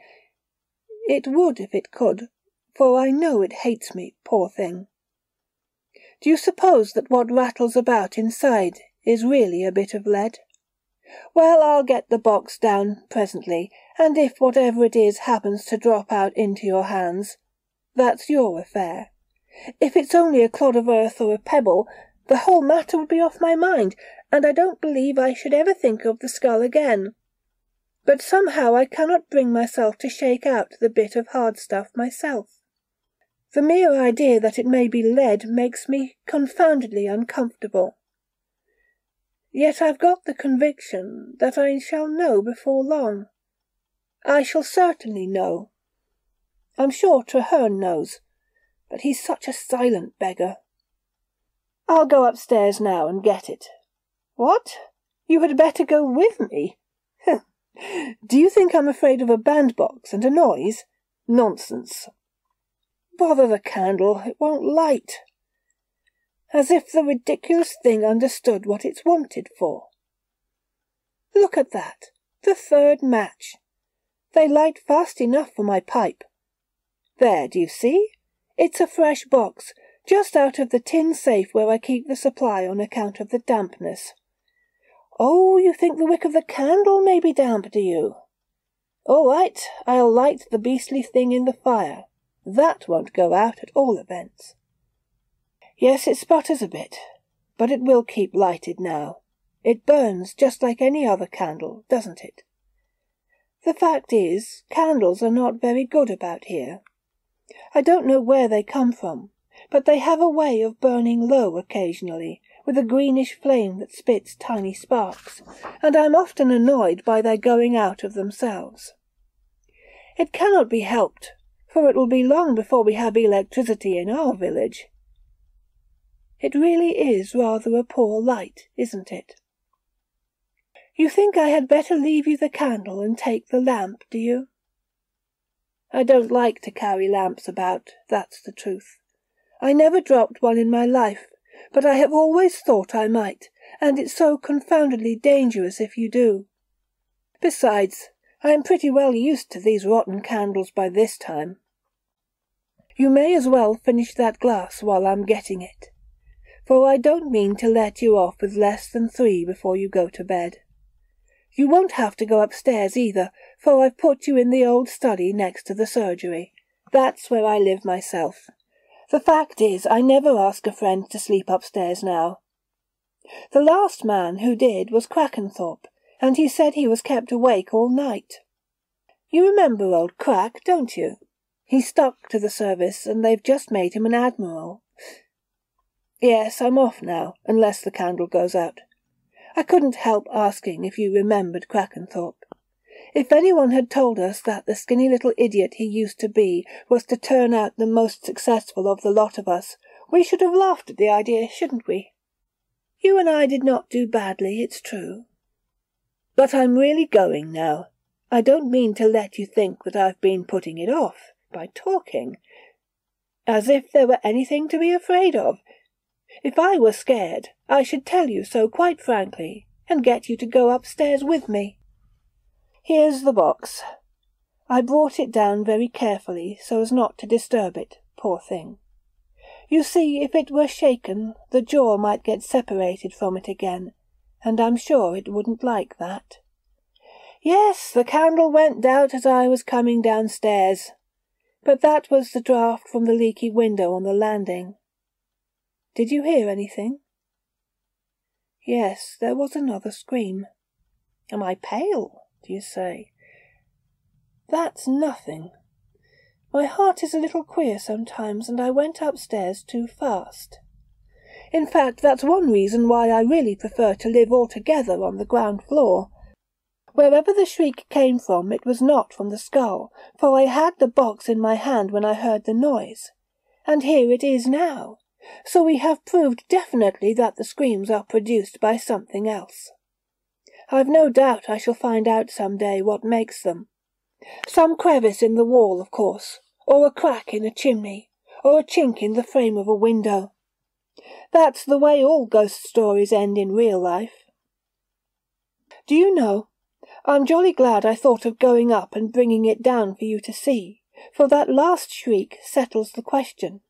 It would if it could, for I know it hates me, poor thing. Do you suppose that what rattles about inside is really a bit of lead? Well, I'll get the box down presently, and if whatever it is happens to drop out into your hands, that's your affair. If it's only a clod of earth or a pebble, the whole matter would be off my mind, and I don't believe I should ever think of the skull again. But somehow I cannot bring myself to shake out the bit of hard stuff myself. The mere idea that it may be lead makes me confoundedly uncomfortable. Yet I've got the conviction that I shall know before long. I shall certainly know. I'm sure Traherne knows, but he's such a silent beggar. I'll go upstairs now and get it. What? You had better go with me? Do you think I'm afraid of a bandbox and a noise? Nonsense. Bother the candle, it won't light. As if the ridiculous thing understood what it's wanted for. Look at that, the third match. They light fast enough for my pipe. There, do you see? It's a fresh box, just out of the tin safe where I keep the supply on account of the dampness. Oh, you think the wick of the candle may be damp, do you? All right, I'll light the beastly thing in the fire. That won't go out at all events. Yes, it sputters a bit, but it will keep lighted now. It burns just like any other candle, doesn't it? The fact is, candles are not very good about here. I don't know where they come from, but they have a way of burning low occasionally, with a greenish flame that spits tiny sparks, and I'm often annoyed by their going out of themselves. It cannot be helped, for it will be long before we have electricity in our village. It really is rather a poor light, isn't it? You think I had better leave you the candle and take the lamp, do you? I don't like to carry lamps about, that's the truth. I never dropped one in my life, but I have always thought I might, and it's so confoundedly dangerous if you do. Besides, I am pretty well used to these rotten candles by this time. You may as well finish that glass while I'm getting it, for I don't mean to let you off with less than 3 before you go to bed. You won't have to go upstairs either, for I've put you in the old study next to the surgery. That's where I live myself. The fact is, I never ask a friend to sleep upstairs now. The last man who did was Crackenthorpe, and he said he was kept awake all night. You remember old Crack, don't you? He stuck to the service, and they've just made him an admiral. Yes, I'm off now, unless the candle goes out. I couldn't help asking if you remembered Crackenthorpe. If anyone had told us that the skinny little idiot he used to be was to turn out the most successful of the lot of us, we should have laughed at the idea, shouldn't we? You and I did not do badly, it's true. But I'm really going now. I don't mean to let you think that I've been putting it off by talking. As if there were anything to be afraid of. If I were scared, I should tell you so quite frankly, and get you to go upstairs with me. Here's the box. I brought it down very carefully so as not to disturb it, poor thing. You see, if it were shaken, the jaw might get separated from it again, and I'm sure it wouldn't like that. Yes, the candle went out as I was coming downstairs, but that was the draught from the leaky window on the landing. Did you hear anything? Yes, there was another scream. Am I pale, do you say? That's nothing. My heart is a little queer sometimes, and I went upstairs too fast. In fact, that's one reason why I really prefer to live altogether on the ground floor. Wherever the shriek came from, it was not from the skull, for I had the box in my hand when I heard the noise. And here it is now. So we have proved definitely that the screams are produced by something else. I've no doubt I shall find out some day what makes them. Some crevice in the wall, of course, or a crack in a chimney, or a chink in the frame of a window. That's the way all ghost stories end in real life. Do you know, I'm jolly glad I thought of going up and bringing it down for you to see, for that last shriek settles the question.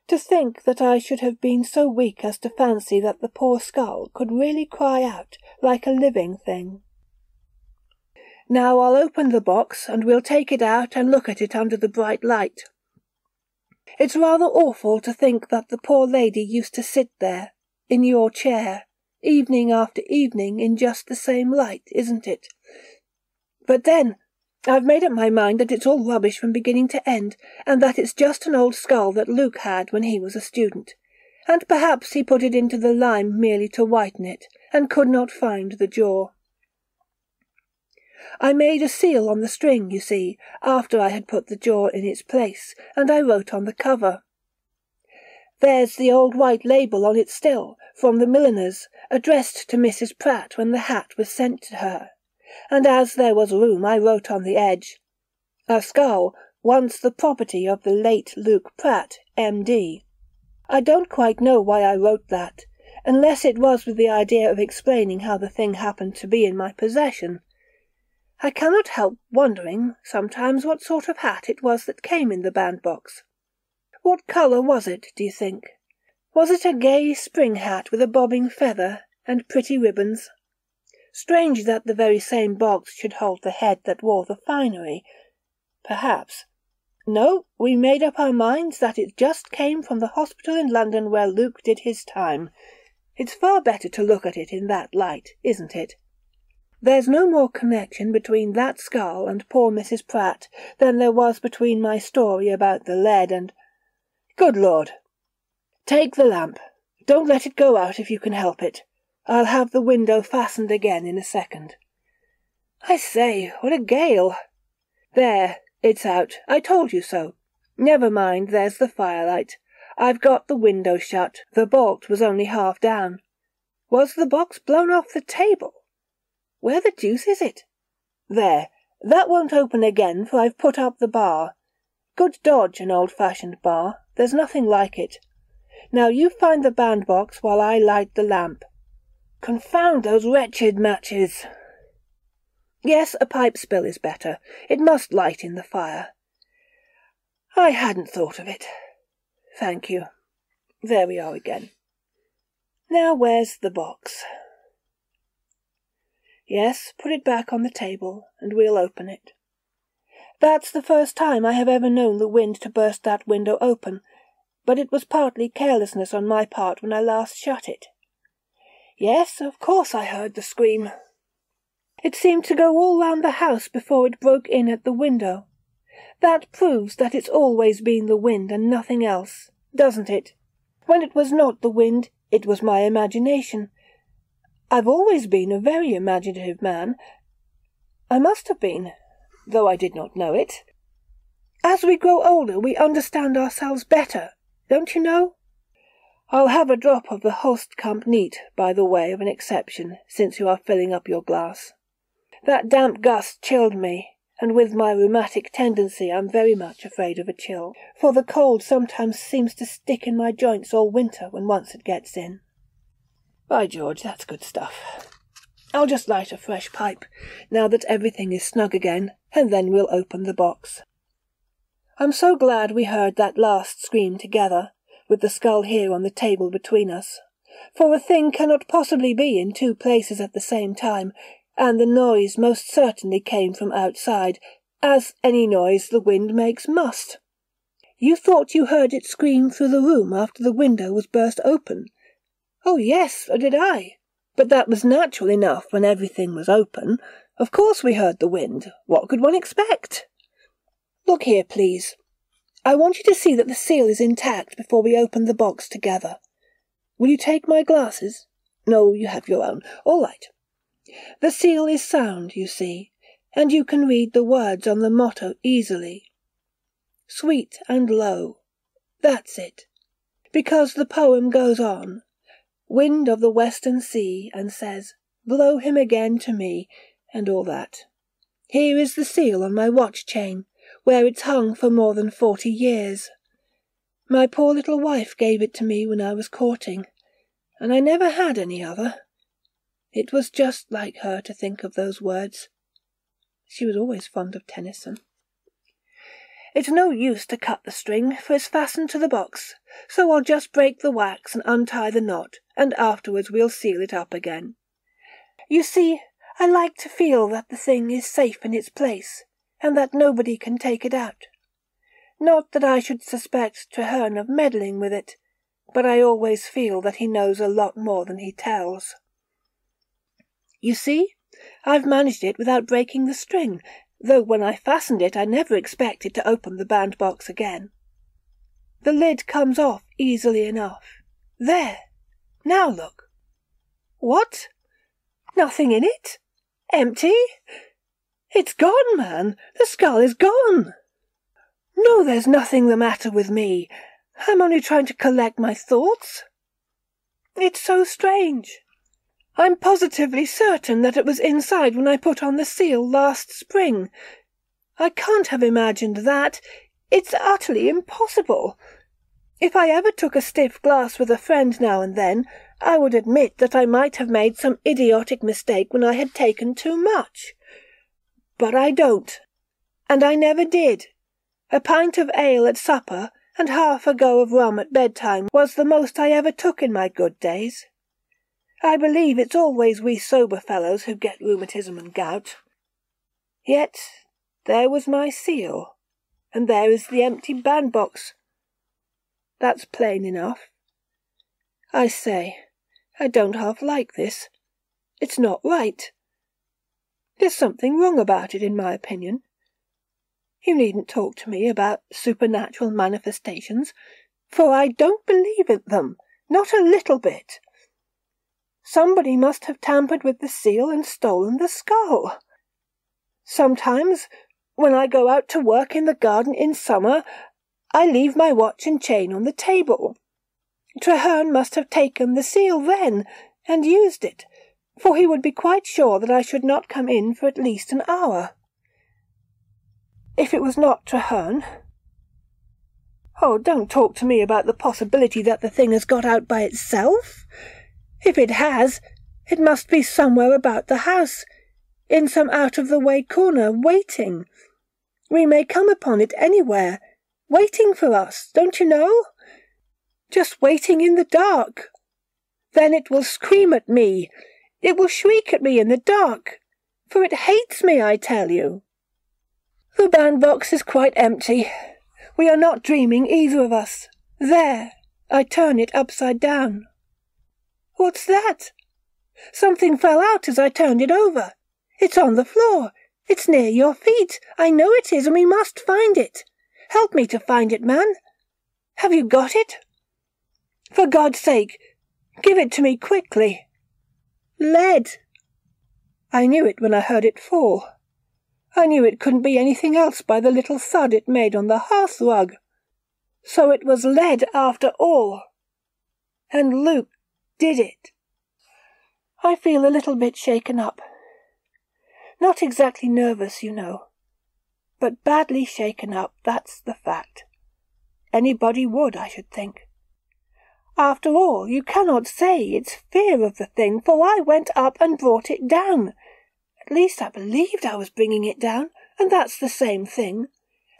To think that I should have been so weak as to fancy that the poor skull could really cry out like a living thing. Now I'll open the box, and we'll take it out and look at it under the bright light. It's rather awful to think that the poor lady used to sit there, in your chair, evening after evening in just the same light, isn't it? But then, I've made up my mind that it's all rubbish from beginning to end, and that it's just an old skull that Luke had when he was a student, and perhaps he put it into the lime merely to whiten it, and could not find the jaw. I made a seal on the string, you see, after I had put the jaw in its place, and I wrote on the cover. There's the old white label on it still, from the milliner's, addressed to Mrs. Pratt when the hat was sent to her. And as there was room, I wrote on the edge, "A skull, once the property of the late Luke Pratt, M.D." I don't quite know why I wrote that, unless it was with the idea of explaining how the thing happened to be in my possession. I cannot help wondering sometimes what sort of hat it was that came in the bandbox. What colour was it, do you think? Was it a gay spring hat with a bobbing feather and pretty ribbons? Strange that the very same box should hold the head that wore the finery. Perhaps. No, we made up our minds that it just came from the hospital in London where Luke did his time. It's far better to look at it in that light, isn't it? There's no more connection between that skull and poor Mrs. Pratt than there was between my story about the lead and— Good Lord! Take the lamp. Don't let it go out if you can help it. I'll have the window fastened again in a second. I say, what a gale! There, it's out. I told you so. Never mind, there's the firelight. I've got the window shut. The bolt was only half down. Was the box blown off the table? Where the deuce is it? There, that won't open again, for I've put up the bar. Good dodge, an old-fashioned bar. There's nothing like it. Now you find the bandbox while I light the lamp. Confound those wretched matches! Yes, a pipe spill is better. It must light in the fire. I hadn't thought of it. Thank you. There we are again. Now where's the box? Yes, put it back on the table, and we'll open it. That's the first time I have ever known the wind to burst that window open, but it was partly carelessness on my part when I last shut it. Yes, of course I heard the scream. It seemed to go all round the house before it broke in at the window. That proves that it's always been the wind and nothing else, doesn't it? When it was not the wind, it was my imagination. I've always been a very imaginative man. I must have been, though I did not know it. As we grow older, we understand ourselves better, don't you know? I'll have a drop of the Hostkamp neat, by the way of an exception, since you are filling up your glass. That damp gust chilled me, and with my rheumatic tendency I'm very much afraid of a chill, for the cold sometimes seems to stick in my joints all winter when once it gets in. By George, that's good stuff. I'll just light a fresh pipe, now that everything is snug again, and then we'll open the box. I'm so glad we heard that last scream together, with the skull here on the table between us, for a thing cannot possibly be in two places at the same time, and the noise most certainly came from outside, as any noise the wind makes must. You thought you heard it scream through the room after the window was burst open? Oh, yes, so did I. But that was natural enough when everything was open. Of course we heard the wind. What could one expect? Look here, please. I want you to see that the seal is intact before we open the box together. Will you take my glasses? No, you have your own. All right. The seal is sound, you see, and you can read the words on the motto easily. Sweet and low. That's it. Because the poem goes on. Wind of the western sea, and says, blow him again to me, and all that. Here is the seal on my watch chain, where it's hung for more than 40 years. My poor little wife gave it to me when I was courting, and I never had any other. It was just like her to think of those words. She was always fond of Tennyson. It's no use to cut the string, for it's fastened to the box, so I'll just break the wax and untie the knot, and afterwards we'll seal it up again. You see, I like to feel that the thing is safe in its place, and that nobody can take it out. Not that I should suspect Treherne of meddling with it, but I always feel that he knows a lot more than he tells. You see, I've managed it without breaking the string, though when I fastened it I never expected to open the bandbox again. The lid comes off easily enough. There! Now look. What? Nothing in it? Empty? It's gone, man! The skull is gone! No, there's nothing the matter with me. I'm only trying to collect my thoughts. It's so strange. I'm positively certain that it was inside when I put on the seal last spring. I can't have imagined that. It's utterly impossible. If I ever took a stiff glass with a friend now and then, I would admit that I might have made some idiotic mistake when I had taken too much. But I don't, and I never did. A pint of ale at supper and half a go of rum at bedtime was the most I ever took in my good days. I believe it's always we sober fellows who get rheumatism and gout. Yet there was my seal, and there is the empty bandbox. That's plain enough. I say, I don't half like this. It's not right. There's something wrong about it, in my opinion. You needn't talk to me about supernatural manifestations, for I don't believe in them, not a little bit. Somebody must have tampered with the seal and stolen the skull. Sometimes, when I go out to work in the garden in summer, I leave my watch and chain on the table. Traherne must have taken the seal then, and used it, for he would be quite sure that I should not come in for at least an hour. If it was not Traherne— Oh, don't talk to me about the possibility that the thing has got out by itself. If it has, it must be somewhere about the house, in some out-of-the-way corner, waiting. We may come upon it anywhere, waiting for us, don't you know? Just waiting in the dark. Then it will scream at me. It will shriek at me in the dark, for it hates me, I tell you. The bandbox is quite empty. We are not dreaming, either of us. There, I turn it upside down. What's that? Something fell out as I turned it over. It's on the floor. It's near your feet. I know it is, and we must find it. Help me to find it, man. Have you got it? For God's sake, give it to me quickly. Lead. I knew it when I heard it fall. I knew it couldn't be anything else by the little thud it made on the hearth-rug. So it was lead after all. And Luke did it. I feel a little bit shaken up. Not exactly nervous, you know, but badly shaken up, that's the fact. Anybody would, I should think. After all, you cannot say it's fear of the thing, for I went up and brought it down. At least I believed I was bringing it down, and that's the same thing.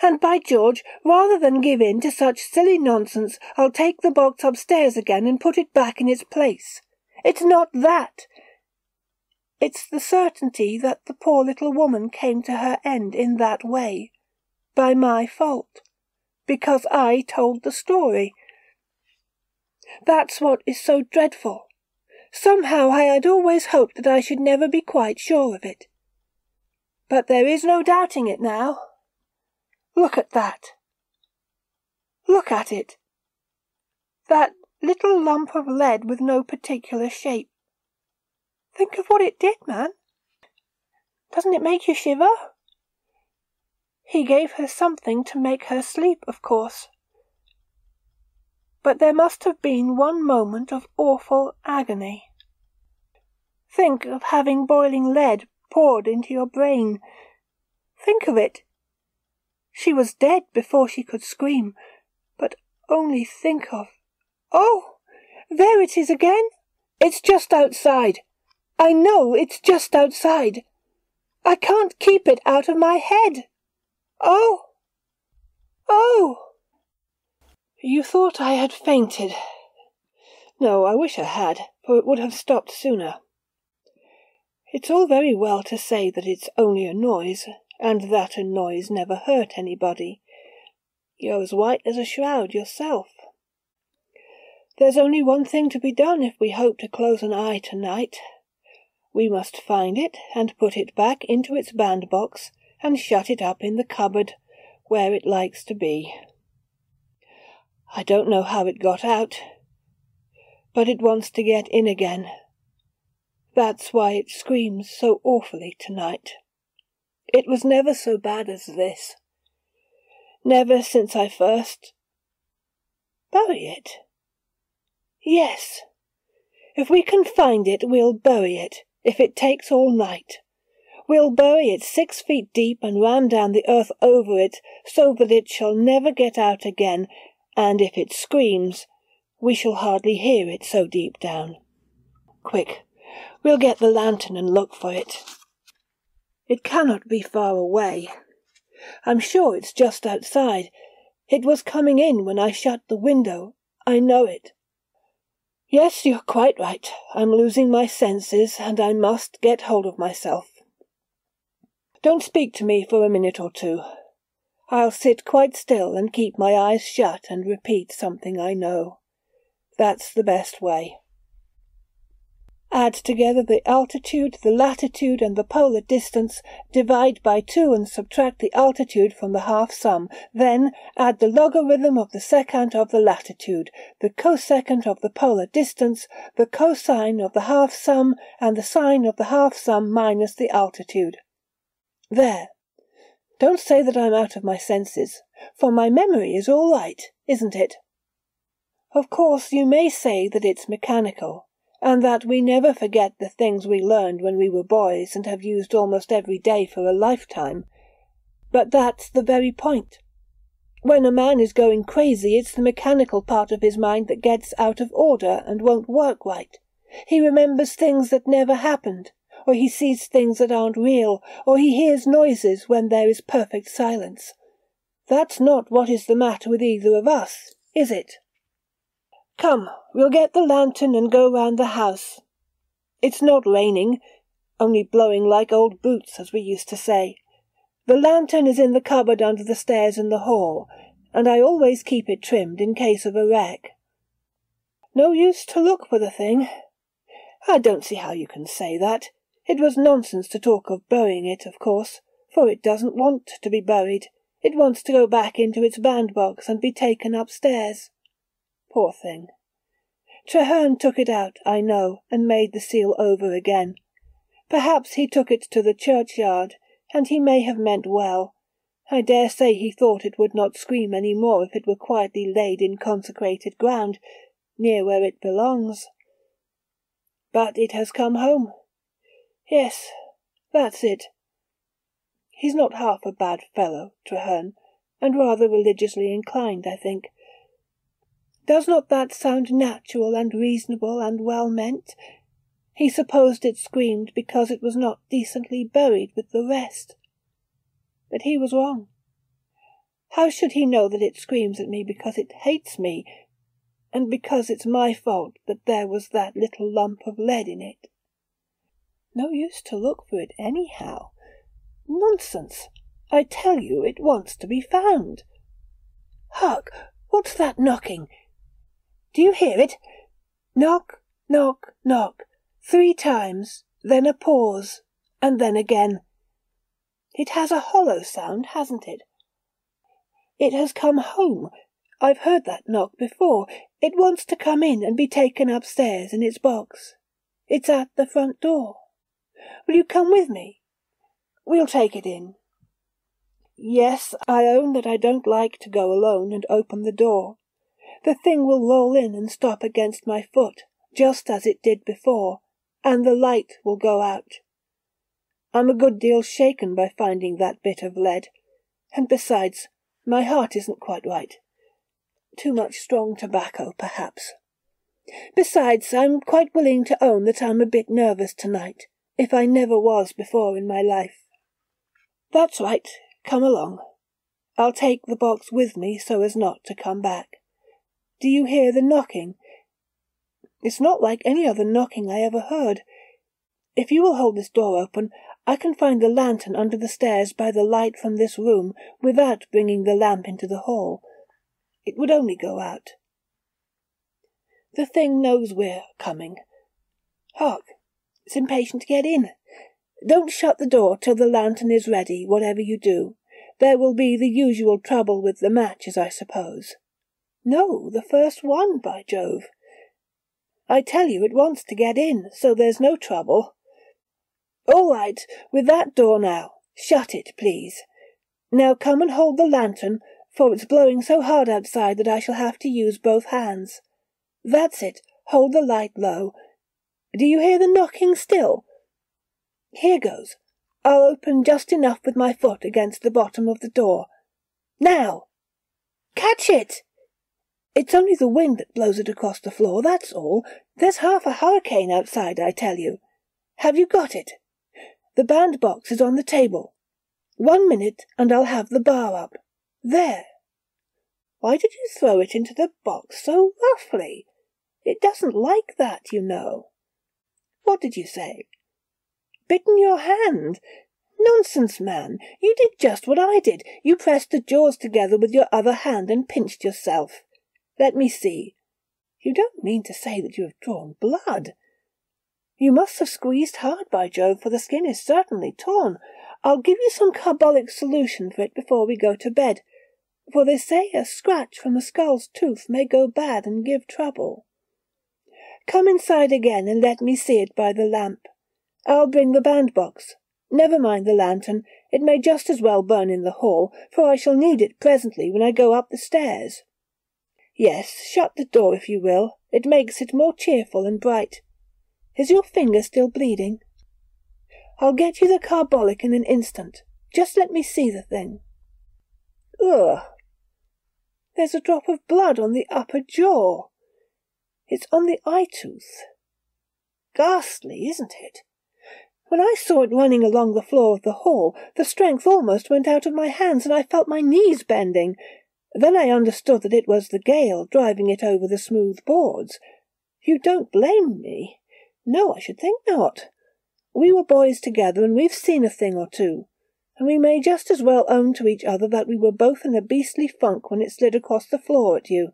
And by George, rather than give in to such silly nonsense, I'll take the box upstairs again and put it back in its place. It's not that. It's the certainty that the poor little woman came to her end in that way, by my fault, because I told the story. That's what is so dreadful. Somehow I had always hoped that I should never be quite sure of it. But there is no doubting it now. Look at that. Look at it. That little lump of lead with no particular shape. Think of what it did, man. Doesn't it make you shiver? He gave her something to make her sleep, of course. But there must have been one moment of awful agony. Think of having boiling lead poured into your brain. Think of it. She was dead before she could scream, but only think of— Oh, there it is again. It's just outside. I know it's just outside. I can't keep it out of my head. Oh! Oh! You thought I had fainted. No, I wish I had, for it would have stopped sooner. It's all very well to say that it's only a noise, and that a noise never hurt anybody. You're as white as a shroud yourself. There's only one thing to be done if we hope to close an eye tonight. We must find it and put it back into its bandbox and shut it up in the cupboard where it likes to be. I don't know how it got out, but it wants to get in again. That's why it screams so awfully tonight. It was never so bad as this. Never since I first— Bury it? Yes. If we can find it, we'll bury it, if it takes all night. We'll bury it 6 feet deep and ram down the earth over it, so that it shall never get out again, and if it screams, we shall hardly hear it so deep down. Quick, we'll get the lantern and look for it. It cannot be far away. I'm sure it's just outside. It was coming in when I shut the window. I know it. Yes, you're quite right. I'm losing my senses, and I must get hold of myself. Don't speak to me for a minute or two. I'll sit quite still and keep my eyes shut and repeat something I know. That's the best way. add together the altitude, the latitude, and the polar distance, divide by 2 and subtract the altitude from the half-sum, then add the logarithm of the secant of the latitude, the cosecant of the polar distance, the cosine of the half-sum, and the sine of the half-sum minus the altitude. There. Don't say that I'm out of my senses, for my memory is all right, isn't it? Of course, you may say that it's mechanical, and that we never forget the things we learned when we were boys and have used almost every day for a lifetime. But that's the very point. When a man is going crazy, it's the mechanical part of his mind that gets out of order and won't work right. He remembers things that never happened, or he sees things that aren't real, or he hears noises when there is perfect silence. That's not what is the matter with either of us, is it? Come, we'll get the lantern and go round the house. It's not raining, only blowing like old boots, as we used to say. The lantern is in the cupboard under the stairs in the hall, and I always keep it trimmed in case of a wreck. No use to look for the thing. I don't see how you can say that. It was nonsense to talk of burying it, of course, for it doesn't want to be buried. It wants to go back into its bandbox and be taken upstairs. Poor thing. Traherne took it out, I know, and made the seal over again. Perhaps he took it to the churchyard, and he may have meant well. I dare say he thought it would not scream any more if it were quietly laid in consecrated ground, near where it belongs. But it has come home. Yes, that's it. He's not half a bad fellow, Traherne, and rather religiously inclined, I think. Does not that sound natural and reasonable and well meant? He supposed it screamed because it was not decently buried with the rest. But he was wrong. How should he know that it screams at me because it hates me, and because it's my fault that there was that little lump of lead in it? No use to look for it anyhow. Nonsense! I tell you it wants to be found. Hark! What's that knocking? Do you hear it? Knock, knock, knock. 3 times, then a pause, and then again. It has a hollow sound, hasn't it? It has come home. I've heard that knock before. It wants to come in and be taken upstairs in its box. It's at the front door. Will you come with me? We'll take it in. Yes, I own that I don't like to go alone and open the door. The thing will roll in and stop against my foot, just as it did before, and the light will go out. I'm a good deal shaken by finding that bit of lead, and besides, my heart isn't quite right. Too much strong tobacco, perhaps. Besides, I'm quite willing to own that I'm a bit nervous tonight, if I never was before in my life. That's right, come along. I'll take the box with me so as not to come back. Do you hear the knocking? It's not like any other knocking I ever heard. If you will hold this door open, I can find the lantern under the stairs by the light from this room without bringing the lamp into the hall. It would only go out. The thing knows we're coming. Hark! It's impatient to get in. Don't shut the door till the lantern is ready, whatever you do. There will be the usual trouble with the matches, I suppose. No, the first one, by Jove. I tell you it wants to get in, so there's no trouble. All right, with that door now. Shut it, please. Now come and hold the lantern, for it's blowing so hard outside that I shall have to use both hands. That's it, hold the light low. Do you hear the knocking still? Here goes. I'll open just enough with my foot against the bottom of the door. Now! Catch it! It's only the wind that blows it across the floor, that's all. There's half a hurricane outside, I tell you. Have you got it? The bandbox is on the table. 1 minute, and I'll have the bar up. There. Why did you throw it into the box so roughly? It doesn't like that, you know. What did you say? Bitten your hand? Nonsense, man. You did just what I did. You pressed the jaws together with your other hand and pinched yourself. Let me see. You don't mean to say that you have drawn blood? You must have squeezed hard, by Jove, for the skin is certainly torn. I'll give you some carbolic solution for it before we go to bed, for they say a scratch from a skull's tooth may go bad and give trouble. Come inside again and let me see it by the lamp. I'll bring the bandbox. Never mind the lantern, it may just as well burn in the hall, for I shall need it presently when I go up the stairs. Yes, shut the door if you will, it makes it more cheerful and bright. Is your finger still bleeding? I'll get you the carbolic in an instant. Just let me see the thing. Ugh! There's a drop of blood on the upper jaw. It's on the eye tooth. Ghastly, isn't it? When I saw it running along the floor of the hall, the strength almost went out of my hands, and I felt my knees bending. Then I understood that it was the gale driving it over the smooth boards. You don't blame me? No, I should think not. We were boys together, and we've seen a thing or two, and we may just as well own to each other that we were both in a beastly funk when it slid across the floor at you.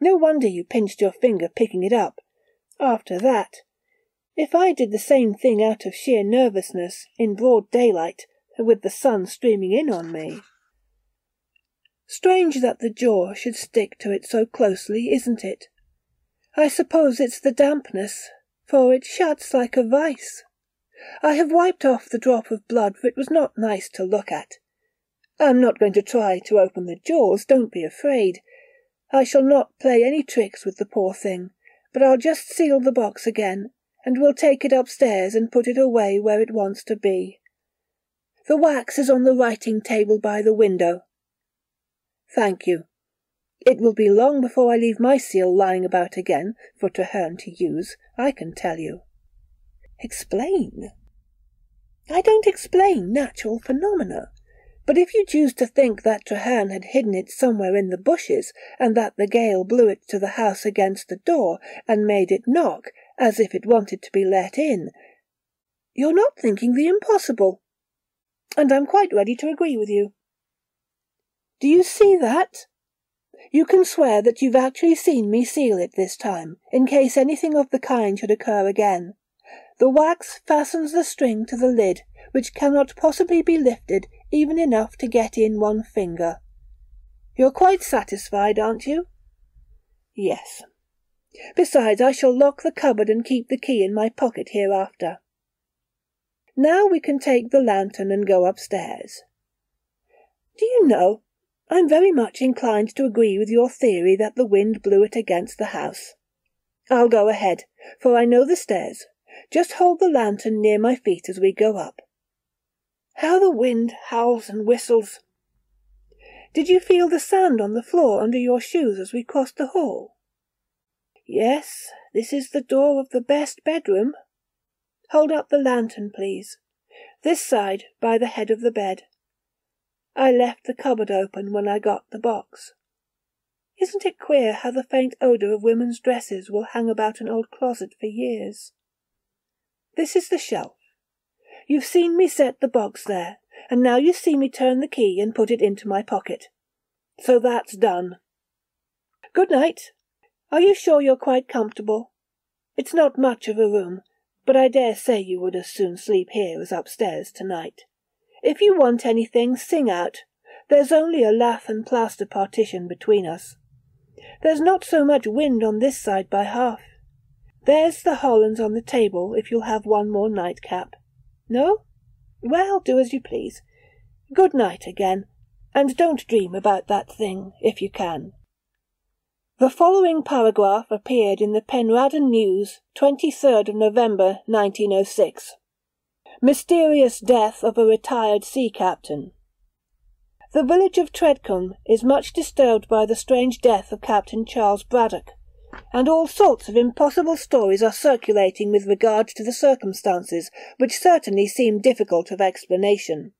No wonder you pinched your finger picking it up. After that, if I did the same thing out of sheer nervousness, in broad daylight, with the sun streaming in on me. Strange that the jaw should stick to it so closely, isn't it? I suppose it's the dampness, for it shuts like a vice. I have wiped off the drop of blood, for it was not nice to look at. I'm not going to try to open the jaws, don't be afraid. I shall not play any tricks with the poor thing, but I'll just seal the box again, and we'll take it upstairs and put it away where it wants to be. The wax is on the writing table by the window. Thank you. It will be long before I leave my seal lying about again for Traherne to use, I can tell you. Explain? I don't explain natural phenomena, but if you choose to think that Traherne had hidden it somewhere in the bushes, and that the gale blew it to the house against the door, and made it knock, as if it wanted to be let in, you're not thinking the impossible, and I'm quite ready to agree with you. Do you see that? You can swear that you've actually seen me seal it this time, in case anything of the kind should occur again. The wax fastens the string to the lid, which cannot possibly be lifted even enough to get in one finger. You're quite satisfied, aren't you? Yes. Besides, I shall lock the cupboard and keep the key in my pocket hereafter. Now we can take the lantern and go upstairs. Do you know, I'm very much inclined to agree with your theory that the wind blew it against the house. I'll go ahead, for I know the stairs. Just hold the lantern near my feet as we go up. How the wind howls and whistles! Did you feel the sand on the floor under your shoes as we crossed the hall? Yes, this is the door of the best bedroom. Hold up the lantern, please. This side, by the head of the bed. I left the cupboard open when I got the box. Isn't it queer how the faint odour of women's dresses will hang about an old closet for years? This is the shelf. You've seen me set the box there, and now you see me turn the key and put it into my pocket. So that's done. Good night. Are you sure you're quite comfortable? It's not much of a room, but I dare say you would as soon sleep here as upstairs tonight. If you want anything, sing out. There's only a lath and plaster partition between us. There's not so much wind on this side by half. There's the Hollands on the table, if you'll have one more nightcap. No? Well, do as you please. Good night again, and don't dream about that thing, if you can. The following paragraph appeared in the Penradden News, 23rd of November, 1906. Mysterious death of a retired sea captain. The village of Treadcombe is much disturbed by the strange death of Captain Charles Braddock, and all sorts of impossible stories are circulating with regard to the circumstances, which certainly seem difficult of explanation.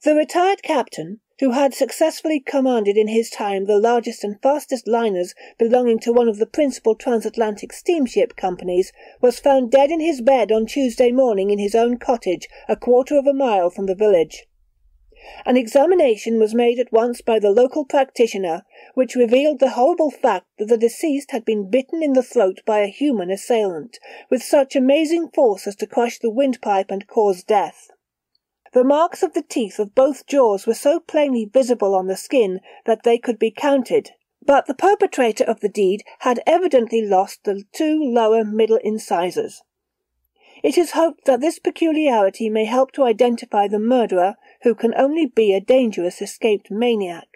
The retired captain, who had successfully commanded in his time the largest and fastest liners belonging to one of the principal transatlantic steamship companies, was found dead in his bed on Tuesday morning in his own cottage, a quarter of a mile from the village. An examination was made at once by the local practitioner, which revealed the horrible fact that the deceased had been bitten in the throat by a human assailant, with such amazing force as to crush the windpipe and cause death. The marks of the teeth of both jaws were so plainly visible on the skin that they could be counted, but the perpetrator of the deed had evidently lost the 2 lower middle incisors. It is hoped that this peculiarity may help to identify the murderer, who can only be a dangerous escaped maniac.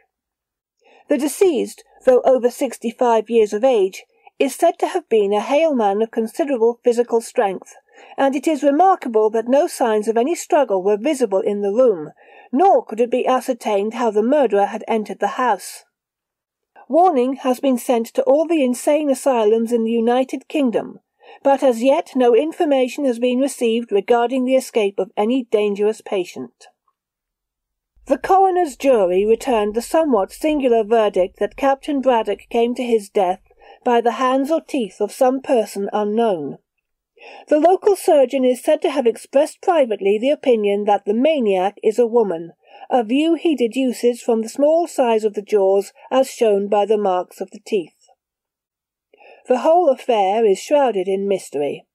The deceased, though over 65 years of age, is said to have been a hale man of considerable physical strength, and it is remarkable that no signs of any struggle were visible in the room, nor could it be ascertained how the murderer had entered the house. Warning has been sent to all the insane asylums in the United Kingdom, but as yet no information has been received regarding the escape of any dangerous patient. The coroner's jury returned the somewhat singular verdict that Captain Braddock came to his death by the hands or teeth of some person unknown. The local surgeon is said to have expressed privately the opinion that the maniac is a woman, a view he deduces from the small size of the jaws as shown by the marks of the teeth. The whole affair is shrouded in mystery.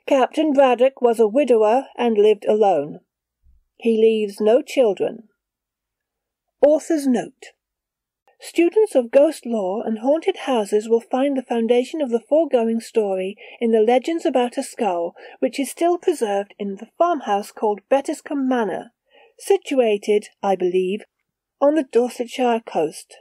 Captain Braddock was a widower and lived alone. He leaves no children. Author's note: students of ghost lore and haunted houses will find the foundation of the foregoing story in the legends about a skull which is still preserved in the farmhouse called Bettiscombe Manor, situated, I believe, on the Dorsetshire coast.